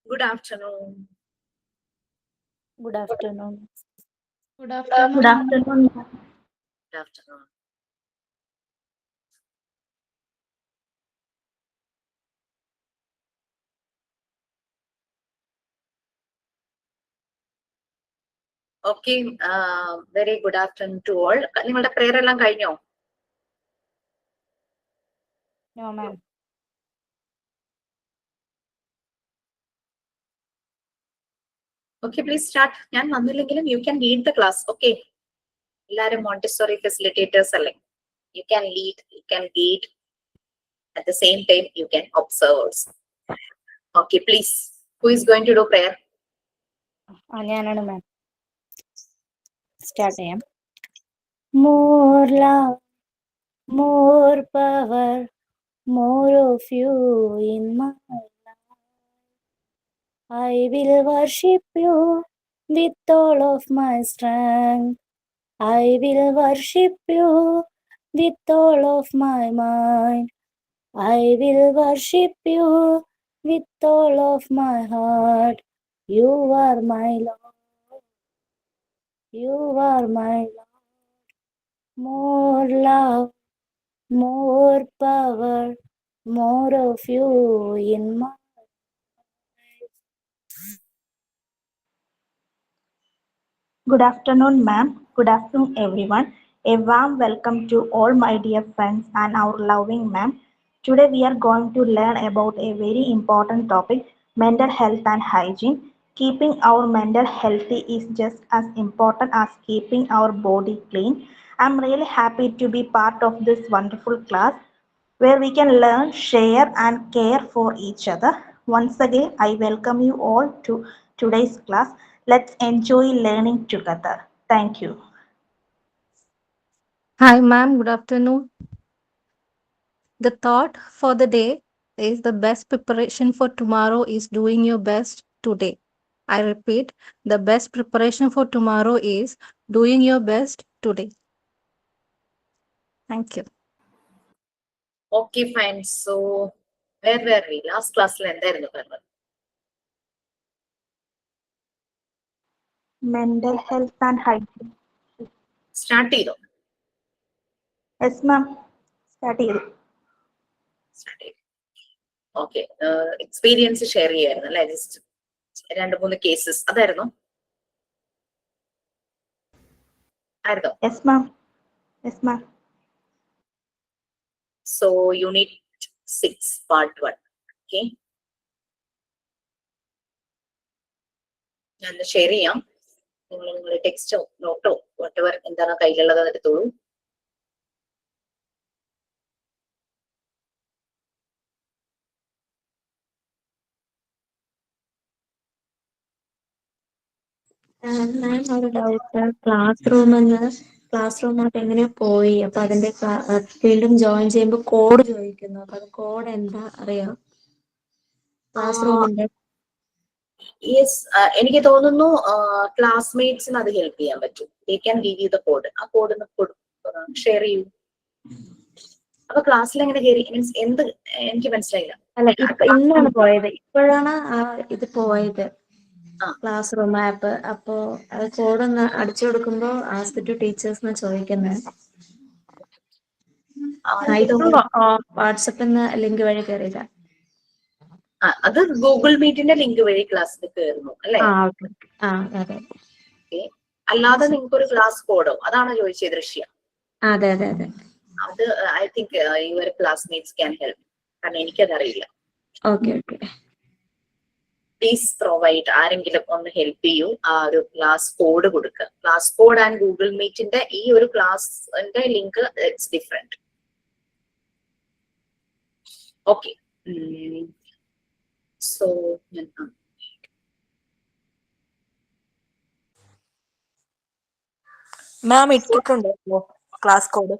Good afternoon. Good afternoon. Good Good afternoon. afternoon. Good afternoon. Okay, very good afternoon to all. നിങ്ങളുടെ prayer എല്ലാം കഴിഞ്ഞോ? No, ma'am. Okay, please start. ഞാൻ വന്നില്ലെങ്കിലും you can lead the class. Okay. എല്ലാരും Montessori facilitators അല്ലേ? You can lead, you can guide. At the same time, you can observe also. Okay, please. Who is going to do prayer? ഞാനാണ് മാം. Start ചെയ്യാം. More love, more power, more of you in my life. I will worship you with all of my strength. I will worship you with all of my mind. I will worship you with all of my heart. You are my Lord. You are my Lord. More love, more power, more of you in my life. Good afternoon, ma'am. Good afternoon, everyone. A warm welcome to all my dear friends and our loving ma'am. Today we are going to learn about a very important topic, mental health and hygiene. Keeping our mental healthy is just as important as keeping our body clean. I'm really happy to be part of this wonderful class where we can learn, share, and care for each other. Once again, I welcome you all to today's class. Let's enjoy learning together. Thank you. Hi, ma'am. Good afternoon. The thought for the day is the best preparation for tomorrow is doing your best today. I repeat, the best preparation for tomorrow is doing your best today. Thank you. Okay, fine. So, where were we? Last class ൽ എന്തായിരുന്നു പറഞ്ഞത്? Mental health and hygiene. Start ചെയ്തോ? Yes, ma'am. Start ചെയ്തു. Start ചെയ്തു. Okay. Experience share ചെയ്യായിരുന്നു അല്ലെ? Just 2-3 cases അതായിരുന്നു. ആയിരുന്നോ? Yes, ma'am. Yes, ma'am. So, unit 6, part 1. Okay. ഞാൻ ഷെയർ ചെയ്യാം. നിങ്ങളുടെ ടെക്സ്റ്റോ നോട്ടോ whatever എന്താണ് കയ്യിലുള്ളത് എടുത്തോളൂ. മാം ഒരു ഡൗട്ട്, ക്ലാസ് റൂമായിട്ട് എങ്ങനെയാ പോയി? അപ്പൊ അതിന്റെ വീണ്ടും ജോയിൻ ചെയ്യുമ്പോൾ കോഡ് ചോദിക്കുന്നു. അപ്പൊ അത് കോഡ് എന്താ അറിയാം? ക്ലാസ് റൂമിന്റെ യെസ്, എനിക്ക് തോന്നുന്നു ക്ലാസ്മേറ്റ്സിന് അത് ഹെൽപ്പ് ചെയ്യാൻ പറ്റും. They can give you the code. ആ കോഡ് ഷെയർ ചെയ്യൂ. അപ്പൊ ക്ലാസ്സിൽ എങ്ങനെ കയറി? മീൻസ് എന്ത്? എനിക്ക് മനസ്സിലായില്ല. അല്ല, ഇന്നാണ് പോയത്. ഇപ്പോഴാണ് ഇത് പോയത്, ക്ലാസ് റൂം ആപ്പ്. അപ്പോ അത് കോഡ് ഒന്ന് അടിച്ചു കൊടുക്കുമ്പോ ആസ്ക് ടു ടീച്ചേഴ്സ് ചോദിക്കുന്നത്. വാട്സപ്പിൽ നിന്ന് ലിങ്ക് വഴി കയറിയില്ല. അത് ഗൂഗിൾ മീറ്റിന്റെ ലിങ്ക് വഴി ക്ലാസ്സിൽ കയറുന്നു അല്ലെ? അല്ലാതെ നിങ്ങൾക്ക് ഒരു ക്ലാസ് കോഡോ അതാണോ ചോദിച്ചത് ദൃശ്യ? അതെ അതെ അതെ. അത് I think your classmates can help. കാരണം എനിക്കതറിയില്ല. Okay okay. Please provide. ആരെങ്കിലും ഒന്ന് ഹെൽപ്പ് ചെയ്യൂ. ആ ഒരു ക്ലാസ് കോഡ് കൊടുക്കുക. ക്ലാസ് കോഡ് ആൻഡ് ഗൂഗിൾ മീറ്റിന്റെ ഈ ഒരു ക്ലാസിന്റെ link it's different. Okay. So ma'am ഇട്ടിട്ടുണ്ടോ class code?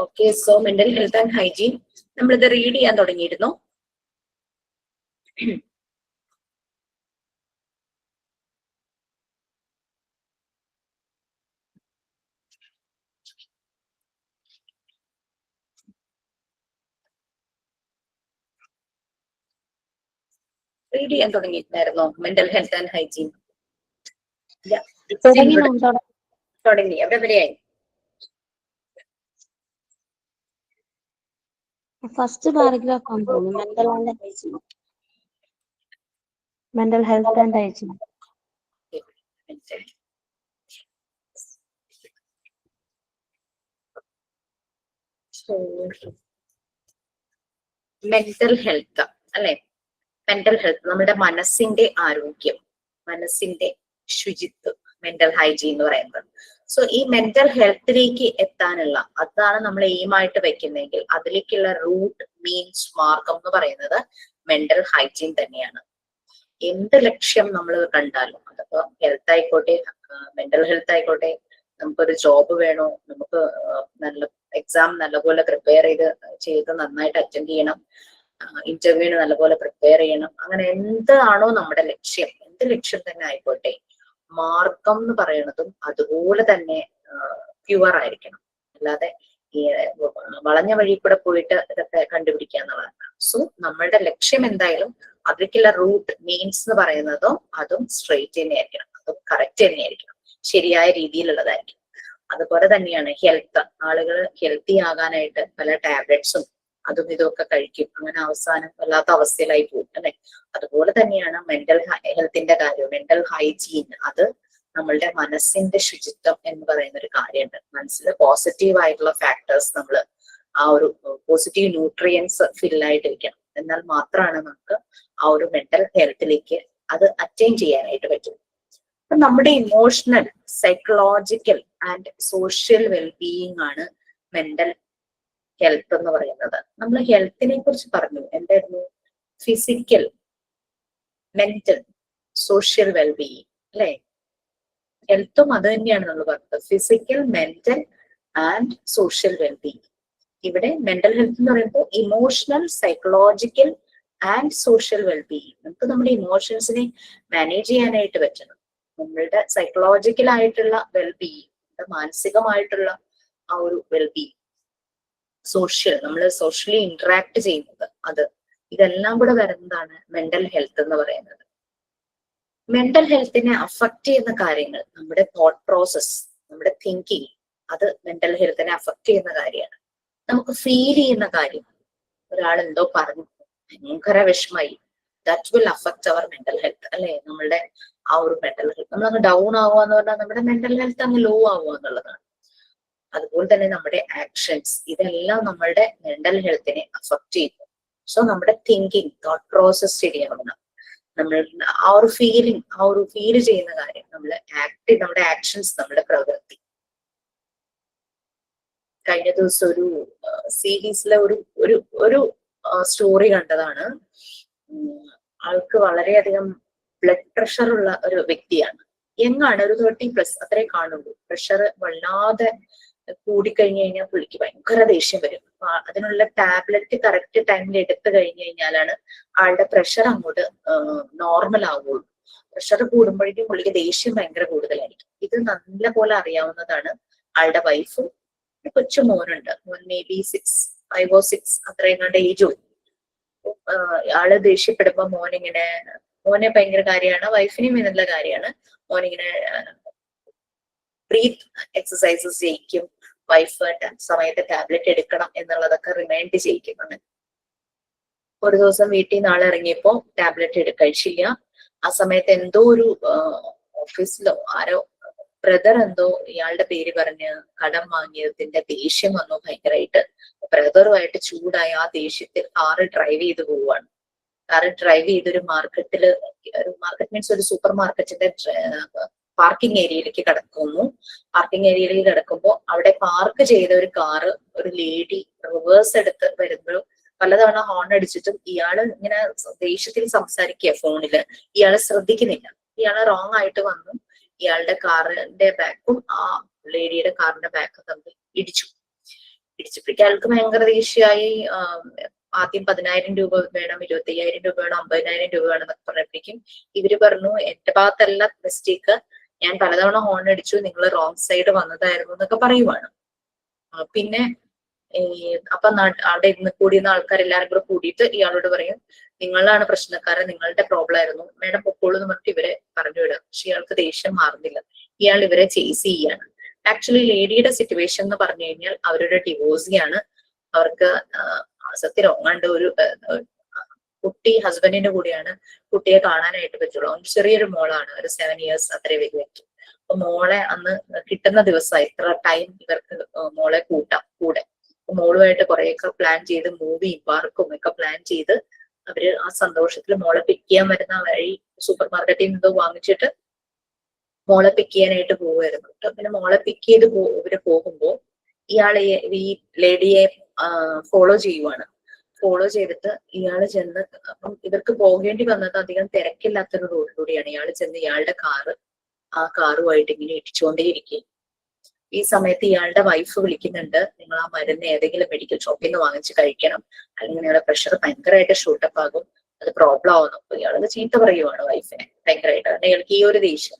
Okay. So mental health and hygiene നമ്മളിത് റീഡ് ചെയ്യാൻ തുടങ്ങിയിരുന്നു. റീഡ് ചെയ്യാൻ തുടങ്ങിയിട്ടുണ്ടായിരുന്നോ? മെന്റൽ ഹെൽത്ത് ആൻഡ് ഹൈജീൻ തുടങ്ങി മാം, തുടങ്ങി. എവിടെ വരെയായി? ഫസ്റ്റ് പാരഗ്രാഫ് ആണ് തോന്നുന്നു. Mental health and hygiene. Mental health അല്ലെ? മെന്റൽ ഹെൽത്ത് നമ്മുടെ മനസ്സിന്റെ ആരോഗ്യം, മനസ്സിന്റെ ശുചിത്വം, മെന്റൽ ഹൈജീൻ എന്ന് പറയുന്നത്. സോ ഈ മെന്റൽ ഹെൽത്തിലേക്ക് എത്താനുള്ള, അതാണ് നമ്മൾ എയിമായിട്ട് വെക്കുന്നതെങ്കിൽ അതിലേക്കുള്ള റൂട്ട്, മീൻസ്, മാർഗം എന്ന് പറയുന്നത് മെന്റൽ ഹൈജീൻ തന്നെയാണ്. എന്ത് ലക്ഷ്യം നമ്മൾ കണ്ടാലും, അതിപ്പോ ഹെൽത്ത് ആയിക്കോട്ടെ, മെന്റൽ ഹെൽത്ത് ആയിക്കോട്ടെ, നമുക്കൊരു ജോബ് വേണോ, നമുക്ക് നല്ല എക്സാം നല്ലപോലെ പ്രിപ്പയർ ചെയ്ത് നന്നായിട്ട് അറ്റൻഡ് ചെയ്യണം, ഇന്റർവ്യൂവിന് നല്ലപോലെ പ്രിപ്പയർ ചെയ്യണം, അങ്ങനെ എന്താണോ നമ്മുടെ ലക്ഷ്യം, എന്ത് ലക്ഷ്യം തന്നെ ആയിക്കോട്ടെ, മാർഗം എന്ന് പറയുന്നതും അതുപോലെ തന്നെ പ്യുവർ ആയിരിക്കണം. അല്ലാതെ ഈ വളഞ്ഞ വഴി കൂടെ പോയിട്ട് ഇതൊക്കെ കണ്ടുപിടിക്കുക എന്നുള്ളതാണ്. സോ നമ്മളുടെ ലക്ഷ്യം എന്തായാലും അതിലേക്കുള്ള റൂട്ട്, മീൻസ് എന്ന് പറയുന്നതും അതും സ്ട്രെയിറ്റ് തന്നെയായിരിക്കണം, അതും കറക്റ്റ് തന്നെയായിരിക്കണം, ശരിയായ രീതിയിലുള്ളതായിരിക്കും. അതുപോലെ തന്നെയാണ് ഹെൽത്ത്. ആളുകൾ ഹെൽത്തി ആകാനായിട്ട് പല ടാബ്ലറ്റ്സും അതും ഇതൊക്കെ കഴിക്കും, അങ്ങനെ അവസാനം വല്ലാത്ത അവസ്ഥയിലായി പോകും അല്ലെ? അതുപോലെ തന്നെയാണ് മെന്റൽ ഹെൽത്തിന്റെ കാര്യം, മെന്റൽ ഹൈജീൻ. അത് നമ്മളുടെ മനസ്സിന്റെ ശുചിത്വം എന്ന് പറയുന്ന ഒരു കാര്യമുണ്ട്. മനസ്സിൽ പോസിറ്റീവ് ആയിട്ടുള്ള ഫാക്ടേഴ്സ്, നമ്മൾ ആ ഒരു പോസിറ്റീവ് ന്യൂട്രിയൻസ് ഫില്ലായിട്ടിരിക്കണം. എന്നാൽ മാത്രമാണ് നമുക്ക് ആ ഒരു മെന്റൽ ഹെൽത്തിലേക്ക് അത് അറ്റൈൻ ചെയ്യാനായിട്ട് പറ്റും. അപ്പൊ നമ്മുടെ emotional, psychological and social wellbeing ആണ് മെന്റൽ ഹെൽത്ത് എന്ന് പറയുന്നത്. നമ്മൾ ഹെൽത്തിനെ കുറിച്ച് പറഞ്ഞു. എന്തായിരുന്നു? ഫിസിക്കൽ, മെന്റൽ, സോഷ്യൽ വെൽബീയിങ് അല്ലെ? ഹെൽത്തും അത് തന്നെയാണ് നമ്മൾ പറഞ്ഞത്. Physical, mental and social wellbeing. ഇവിടെ മെന്റൽ ഹെൽത്ത് എന്ന് പറയുമ്പോൾ emotional, psychological and social wellbeing. നമുക്ക് നമ്മുടെ ഇമോഷൻസിനെ മാനേജ് ചെയ്യാനായിട്ട് പറ്റണം. നമ്മളുടെ സൈക്കോളജിക്കൽ ആയിട്ടുള്ള വെൽബീയിങ്, മാനസികമായിട്ടുള്ള ആ ഒരു വെൽബീയിങ്, സോഷ്യൽ, നമ്മൾ സോഷ്യലി ഇന്ററാക്ട് ചെയ്യുന്നത്, അത് ഇതെല്ലാം കൂടെ വരുന്നതാണ് മെന്റൽ ഹെൽത്ത് എന്ന് പറയുന്നത്. മെന്റൽ ഹെൽത്തിനെ അഫക്റ്റ് ചെയ്യുന്ന കാര്യങ്ങൾ, നമ്മുടെ തോട്ട് പ്രോസസ്, നമ്മുടെ തിങ്കിങ്, അത് മെന്റൽ ഹെൽത്തിനെ അഫക്റ്റ് ചെയ്യുന്ന കാര്യമാണ്. നമുക്ക് ഫീൽ ചെയ്യുന്ന കാര്യം, ഒരാൾ എന്തോ പറഞ്ഞു, ഭയങ്കര വിഷമായി, that will affect our mental health അല്ലെ? നമ്മളുടെ ആ ഒരു മെന്റൽ ഹെൽത്ത്, നമ്മളങ്ങ് ഡൗൺ ആവുക എന്ന് പറഞ്ഞാൽ നമ്മുടെ മെന്റൽ ഹെൽത്ത് അങ്ങ് ലോ ആവുക എന്നുള്ളതാണ്. അതുപോലെ തന്നെ നമ്മുടെ ആക്ഷൻസ്, ഇതെല്ലാം നമ്മളുടെ മെന്റൽ ഹെൽത്തിനെ അഫക്റ്റ് ചെയ്യുന്നു. സോ നമ്മുടെ തിങ്കിങ്, തോട്ട് പ്രോസസ് ശരിയാവണം. നമ്മൾ ആ ഒരു ഫീലിംഗ്, ആ ഒരു ഫീൽ ചെയ്യുന്ന കാര്യം, നമ്മുടെ ആക്ഷൻസ്, നമ്മുടെ പ്രവൃത്തി. കഴിഞ്ഞ ദിവസം ഒരു സീരീസിലെ ഒരു സ്റ്റോറി കണ്ടതാണ്. ആൾക്ക് വളരെയധികം ബ്ലഡ് പ്രഷർ ഉള്ള ഒരു വ്യക്തിയാണ്. യങ്ങാണ്, ഒരു 30+ അത്രേ കാണുള്ളൂ. പ്രഷർ വല്ലാതെ കൂടിക്കഴിഞ്ഞു കഴിഞ്ഞാൽ പുള്ളിക്ക് ഭയങ്കര ദേഷ്യം വരും. അപ്പൊ അതിനുള്ള ടാബ്ലറ്റ് കറക്റ്റ് ടൈമിൽ എടുത്തു കഴിഞ്ഞു കഴിഞ്ഞാലാണ് ആളുടെ പ്രഷർ അങ്ങോട്ട് നോർമൽ ആവുള്ളൂ. പ്രഷർ കൂടുമ്പോഴേക്കും പുള്ളിക്ക് ദേഷ്യം ഭയങ്കര കൂടുതലായിരിക്കും. ഇത് നല്ല പോലെ അറിയാവുന്നതാണ് ആളുടെ വൈഫും. കൊച്ചു മോനുണ്ട്, മോൻ മേ ബി 5 or 6 അത്രയും കണ്ട ഏജ് ഉള്ളൂ. ആള് ദേഷ്യപ്പെടുമ്പോ മോനെ ഭയങ്കര കാര്യമാണ്, വൈഫിനും എന്നുള്ള കാര്യമാണ്. മോനിങ്ങനെ ബ്രീത്ത് എക്സസൈസസ് ചെയ്യിക്കും, വൈഫ് സമയത്ത് ടാബ്ലറ്റ് എടുക്കണം എന്നുള്ളതൊക്കെ റിമൈൻഡ് ചെയ്യിക്കുന്നുണ്ട്. ഒരു ദിവസം വീട്ടിൽ നിന്ന് ഇറങ്ങിയപ്പോ ടാബ്ലറ്റ് കഴിച്ചില്ല. ആ സമയത്ത് എന്തോ ഒരു ഓഫീസിലോ ആരോ ബ്രദർ എന്തോ ഇയാളുടെ പേര് പറഞ്ഞ് കടം വാങ്ങിയതിന്റെ ദേഷ്യം വന്നു ഭയങ്കരമായിട്ട്. ബ്രദറുമായിട്ട് ചൂടായ ആ ദേഷ്യത്തിൽ കാറ് ഡ്രൈവ് ചെയ്ത് പോവാണ്. കാറ് ഡ്രൈവ് ചെയ്തൊരു മാർക്കറ്റ് മീൻസ് ഒരു സൂപ്പർ മാർക്കറ്റിന്റെ പാർക്കിംഗ് ഏരിയയിലേക്ക് കടക്കുന്നു. പാർക്കിംഗ് ഏരിയയിലേക്ക് കിടക്കുമ്പോൾ അവിടെ പാർക്ക് ചെയ്ത ഒരു കാറ് ഒരു ലേഡി റിവേഴ്സ് എടുത്ത് വരുമ്പോൾ പലതവണ ഹോൺ അടിച്ചിട്ടും ഇയാള് ഇങ്ങനെ ദേഷ്യത്തിൽ സംസാരിക്കുക ഫോണില്. ഇയാള് ശ്രദ്ധിക്കുന്നില്ല. ഇയാള് റോങ് ആയിട്ട് വന്നു. ഇയാളുടെ കാറിന്റെ ബാക്കും ആ ലേഡിയുടെ കാറിന്റെ ബാക്കും തമ്മിൽ ഇടിച്ചപ്പോഴേക്കും അയാൾക്ക് ഭയങ്കര ദേഷ്യമായി. ആദ്യം 10,000 രൂപ വേണം, 25,000 രൂപ വേണം, 50,000 രൂപ വേണം എന്നൊക്കെ പറഞ്ഞപ്പോഴേക്കും ഇവര് പറഞ്ഞു, എന്റെ ഭാഗത്തല്ല മിസ്റ്റേക്ക്, ഞാൻ പലതവണ ഹോൺ അടിച്ചു, നിങ്ങൾ റോങ് സൈഡ് വന്നതായിരുന്നു എന്നൊക്കെ പറയുവാണ്. പിന്നെ അപ്പൊ അവിടെ കൂടിയുന്ന ആൾക്കാർ എല്ലാവരും കൂടെ കൂടിയിട്ട് ഇയാളോട് പറയും, നിങ്ങളാണ് പ്രശ്നക്കാരൻ, നിങ്ങളുടെ പ്രോബ്ലം ആയിരുന്നു, മേഡം പൊക്കോളൂ എന്ന് പറഞ്ഞിട്ട് ഇവരെ പറഞ്ഞു വിടുക. പക്ഷെ ഇയാൾക്ക് ദേഷ്യം മാറുന്നില്ല, ഇയാൾ ഇവരെ ചേസ് ചെയ്യാണ്. ആക്ച്വലി ലേഡിയുടെ സിറ്റുവേഷൻ എന്ന് പറഞ്ഞു കഴിഞ്ഞാൽ അവരുടെ ഡിവോഴ്സിയാണ്. അവർക്ക് സത്യം ഓങ്ങാണ്ട് ഒരു കുട്ടി ഹസ്ബൻഡിന്റെ കൂടെയാണ്, കുട്ടിയെ കാണാനായിട്ട് പറ്റുള്ളൂ. ചെറിയൊരു മോളാണ്, ഒരു 7 years അത്രേ വരുമായിരിക്കും. അപ്പൊ മോളെ അന്ന് കിട്ടുന്ന ദിവസം ഇത്ര ടൈം ഇവർക്ക് മോളെ കൂടെ മോളുമായിട്ട് കുറെയൊക്കെ പ്ലാൻ ചെയ്ത് മൂവിയും പാർക്കും ഒക്കെ പ്ലാൻ ചെയ്ത് അവര് ആ സന്തോഷത്തിൽ മോളെ പിക്ക് ചെയ്യാൻ വരുന്ന വഴി സൂപ്പർ മാർക്കറ്റിൽ നിന്നോ വാങ്ങിച്ചിട്ട് മോളെ പിക്ക് ചെയ്യാനായിട്ട് പോവുമായിരുന്നു. പിന്നെ മോളെ പിക്ക് ചെയ്ത് ഇവര് പോകുമ്പോ ഇയാളെ ഈ ലേഡിയെ ഫോളോ ചെയ്യുവാണ്. ഫോളോ ചെയ്തിട്ട് ഇയാള് ചെന്ന്, അപ്പം ഇവർക്ക് പോകേണ്ടി വന്നത് അധികം തിരക്കില്ലാത്തൊരു റോഡിലൂടെയാണ്. ഇയാള് ചെന്ന് ഇയാളുടെ ആ കാറുമായിട്ട് ഇങ്ങനെ ഇടിച്ചുകൊണ്ടേയിരിക്കും. ഈ സമയത്ത് ഇയാളുടെ വൈഫ് വിളിക്കുന്നുണ്ട്, നിങ്ങൾ ആ മരുന്ന് ഏതെങ്കിലും മെഡിക്കൽ ഷോപ്പിൽ നിന്ന് വാങ്ങിച്ച് കഴിക്കണം, അല്ലെങ്കിൽ നിങ്ങളുടെ പ്രഷർ ഭയങ്കരമായിട്ട് ഷൂട്ടപ്പ് ആകും, അത് പ്രോബ്ലം ആവുന്നു. അപ്പൊ ഇയാളത് ചീത്ത പറയുവാണ് വൈഫിനെ ഭയങ്കരമായിട്ട്. കാരണം ഇയാൾക്ക് ഈ ഒരു ദേഷ്യം,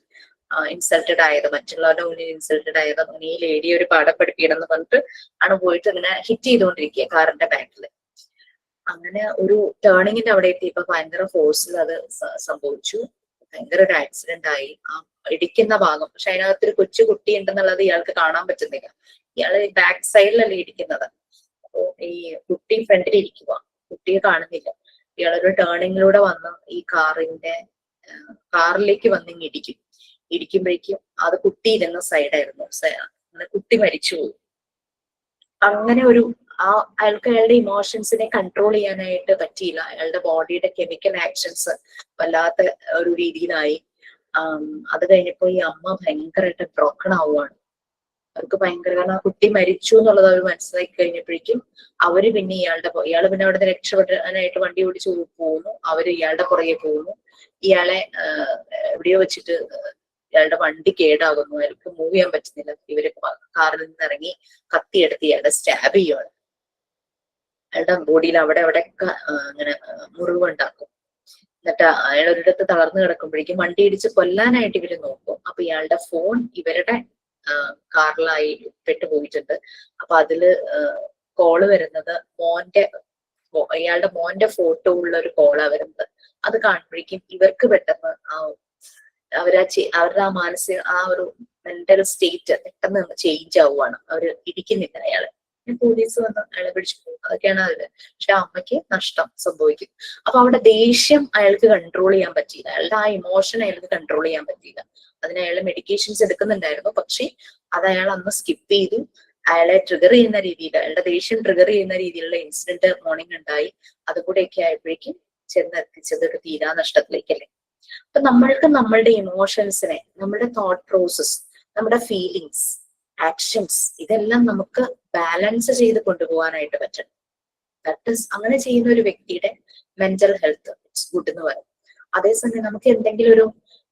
ഇൻസൾട്ടഡ് ആയത്, മറ്റുള്ളവരുടെ മുന്നിൽ ഇൻസൾട്ടഡ് ആയത്, അങ്ങനെ ഈ ലേഡി ഒരു പാഠം പഠിപ്പിക്കണം എന്ന് പറഞ്ഞിട്ട് ആണ് പോയിട്ട് ഇങ്ങനെ ഹിറ്റ് ചെയ്തുകൊണ്ടിരിക്കുക കാറിന്റെ ബാക്കിൽ. അങ്ങനെ ഒരു ടേണിങ്ങിന്റെ അവിടെ എത്തിയപ്പോ ഭയങ്കര ഫോഴ്സിൽ അത് സംഭവിച്ചു. ഭയങ്കര ഒരു ആക്സിഡന്റ് ആയി. ആ ഇടിക്കുന്ന ഭാഗം, പക്ഷെ അതിനകത്തൊരു കൊച്ചു കുട്ടി ഉണ്ടെന്നുള്ളത് ഇയാൾക്ക് കാണാൻ പറ്റുന്നില്ല. ഇയാള് ബാക്ക് സൈഡിലല്ലേ ഇടിക്കുന്നത്. അപ്പൊ ഈ കുട്ടി ഫ്രണ്ടിൽ ഇരിക്കുക, കുട്ടിയെ കാണുന്നില്ല. ഇയാളൊരു ടേണിങ്ങിലൂടെ വന്ന് ഈ കാറിലേക്ക് വന്നിങ്ങ് ഇടിക്കുമ്പോഴേക്കും അത് കുട്ടി ഇരുന്ന സൈഡായിരുന്നു. കുട്ടി മരിച്ചു പോകും. അങ്ങനെ ഒരു അയാൾക്ക് അയാളുടെ ഇമോഷൻസിനെ കൺട്രോൾ ചെയ്യാനായിട്ട് പറ്റിയില്ല. അയാളുടെ ബോഡിയുടെ കെമിക്കൽ ആക്ഷൻസ് വല്ലാത്ത ഒരു രീതിയിലായി. അത് കഴിഞ്ഞപ്പോ ഈ അമ്മ ഭയങ്കരമായിട്ട് ബ്രോക്കൺ ആവുകയാണ്. അവർക്ക് ഭയങ്കര, കാരണം ആ കുട്ടി മരിച്ചു എന്നുള്ളത് അവർ മനസ്സിലാക്കി കഴിഞ്ഞപ്പോഴേക്കും അവര് പിന്നെ ഇയാള് പിന്നെ അവിടെ നിന്ന് രക്ഷപ്പെടാനായിട്ട് വണ്ടി ഓടിച്ച് പോകുന്നു. അവര് ഇയാളുടെ പുറകെ പോകുന്നു. ഇയാളെ എവിടെയോ വെച്ചിട്ട് ഇയാളുടെ വണ്ടി കേടാകുന്നു, അയാൾക്ക് മൂവ് ചെയ്യാൻ പറ്റുന്നില്ല. ഇവര് കാറിൽ നിന്ന് ഇറങ്ങി കത്തിയെടുത്ത് ഇയാളുടെ സ്റ്റാബ് ചെയ്യുകയാണ്. അയാളുടെ ബോഡിയിൽ അവിടെ അങ്ങനെ മുറിവുണ്ടാക്കും. എന്നിട്ട് അയാൾ ഒരിടത്ത് തളർന്നു കിടക്കുമ്പോഴേക്കും വണ്ടി ഇടിച്ച് കൊല്ലാനായിട്ട് ഇവര് നോക്കും. അപ്പൊ ഇയാളുടെ ഫോൺ ഇവരുടെ കാറിലായി പെട്ടുപോയിട്ടുണ്ട്. അപ്പൊ അതില് കോള് വരുന്നത് ഇയാളുടെ മോന്റെ ഫോട്ടോ ഉള്ള ഒരു കോളാ വരുന്നത്. അത് കാണുമ്പോഴേക്കും ഇവർക്ക് പെട്ടെന്ന് അവരുടെ ആ മാനസിക ആ ഒരു മെന്റൽ സ്റ്റേറ്റ് പെട്ടെന്ന് ചേഞ്ച് ആവുകയാണ്. അവര് ഇടിക്കുന്നില്ല അയാളെ. പോലീസ് വന്ന് അയാളെ പിടിച്ചു പോകും. അതൊക്കെയാണ് അതില്. പക്ഷെ അമ്മയ്ക്ക് നഷ്ടം സംഭവിക്കും. അപ്പൊ അവിടെ ദേഷ്യം അയാൾക്ക് കൺട്രോൾ ചെയ്യാൻ പറ്റിയില്ല. അയാളുടെ ആ ഇമോഷൻ അയാൾക്ക് കൺട്രോൾ ചെയ്യാൻ പറ്റിയില്ല. അതിന് അയാൾ മെഡിക്കേഷൻസ് എടുക്കുന്നുണ്ടായിരുന്നു. പക്ഷെ അത് അയാൾ അന്ന് സ്കിപ്പ് ചെയ്തു. അയാളെ ട്രിഗർ ചെയ്യുന്ന രീതിയിൽ, അയാളുടെ ദേഷ്യം ട്രിഗർ ചെയ്യുന്ന രീതിയിലുള്ള ഇൻസിഡന്റ് മോർണിംഗ് ഉണ്ടായി. അതുകൂടെയൊക്കെ ആയപ്പോഴേക്കും ചെന്നെത്തിച്ചത് ഒരു തീരാ നഷ്ടത്തിലേക്കല്ലേ. അപ്പൊ നമ്മൾക്ക് നമ്മളുടെ ഇമോഷൻസിനെ, നമ്മുടെ തോട്ട് പ്രോസസ്, നമ്മുടെ ഫീലിങ്സ്, ആക്ഷൻസ്, ഇതെല്ലാം നമുക്ക് ബാലൻസ് ചെയ്ത് കൊണ്ടുപോകാനായിട്ട് പറ്റണം. ദാറ്റ് ഈസ്, അങ്ങനെ ചെയ്യുന്ന ഒരു വ്യക്തിയുടെ മെന്റൽ ഹെൽത്ത് ഇറ്റ്സ് ഗുഡ് എന്ന് പറയും. അതേസമയം നമുക്ക് എന്തെങ്കിലും ഒരു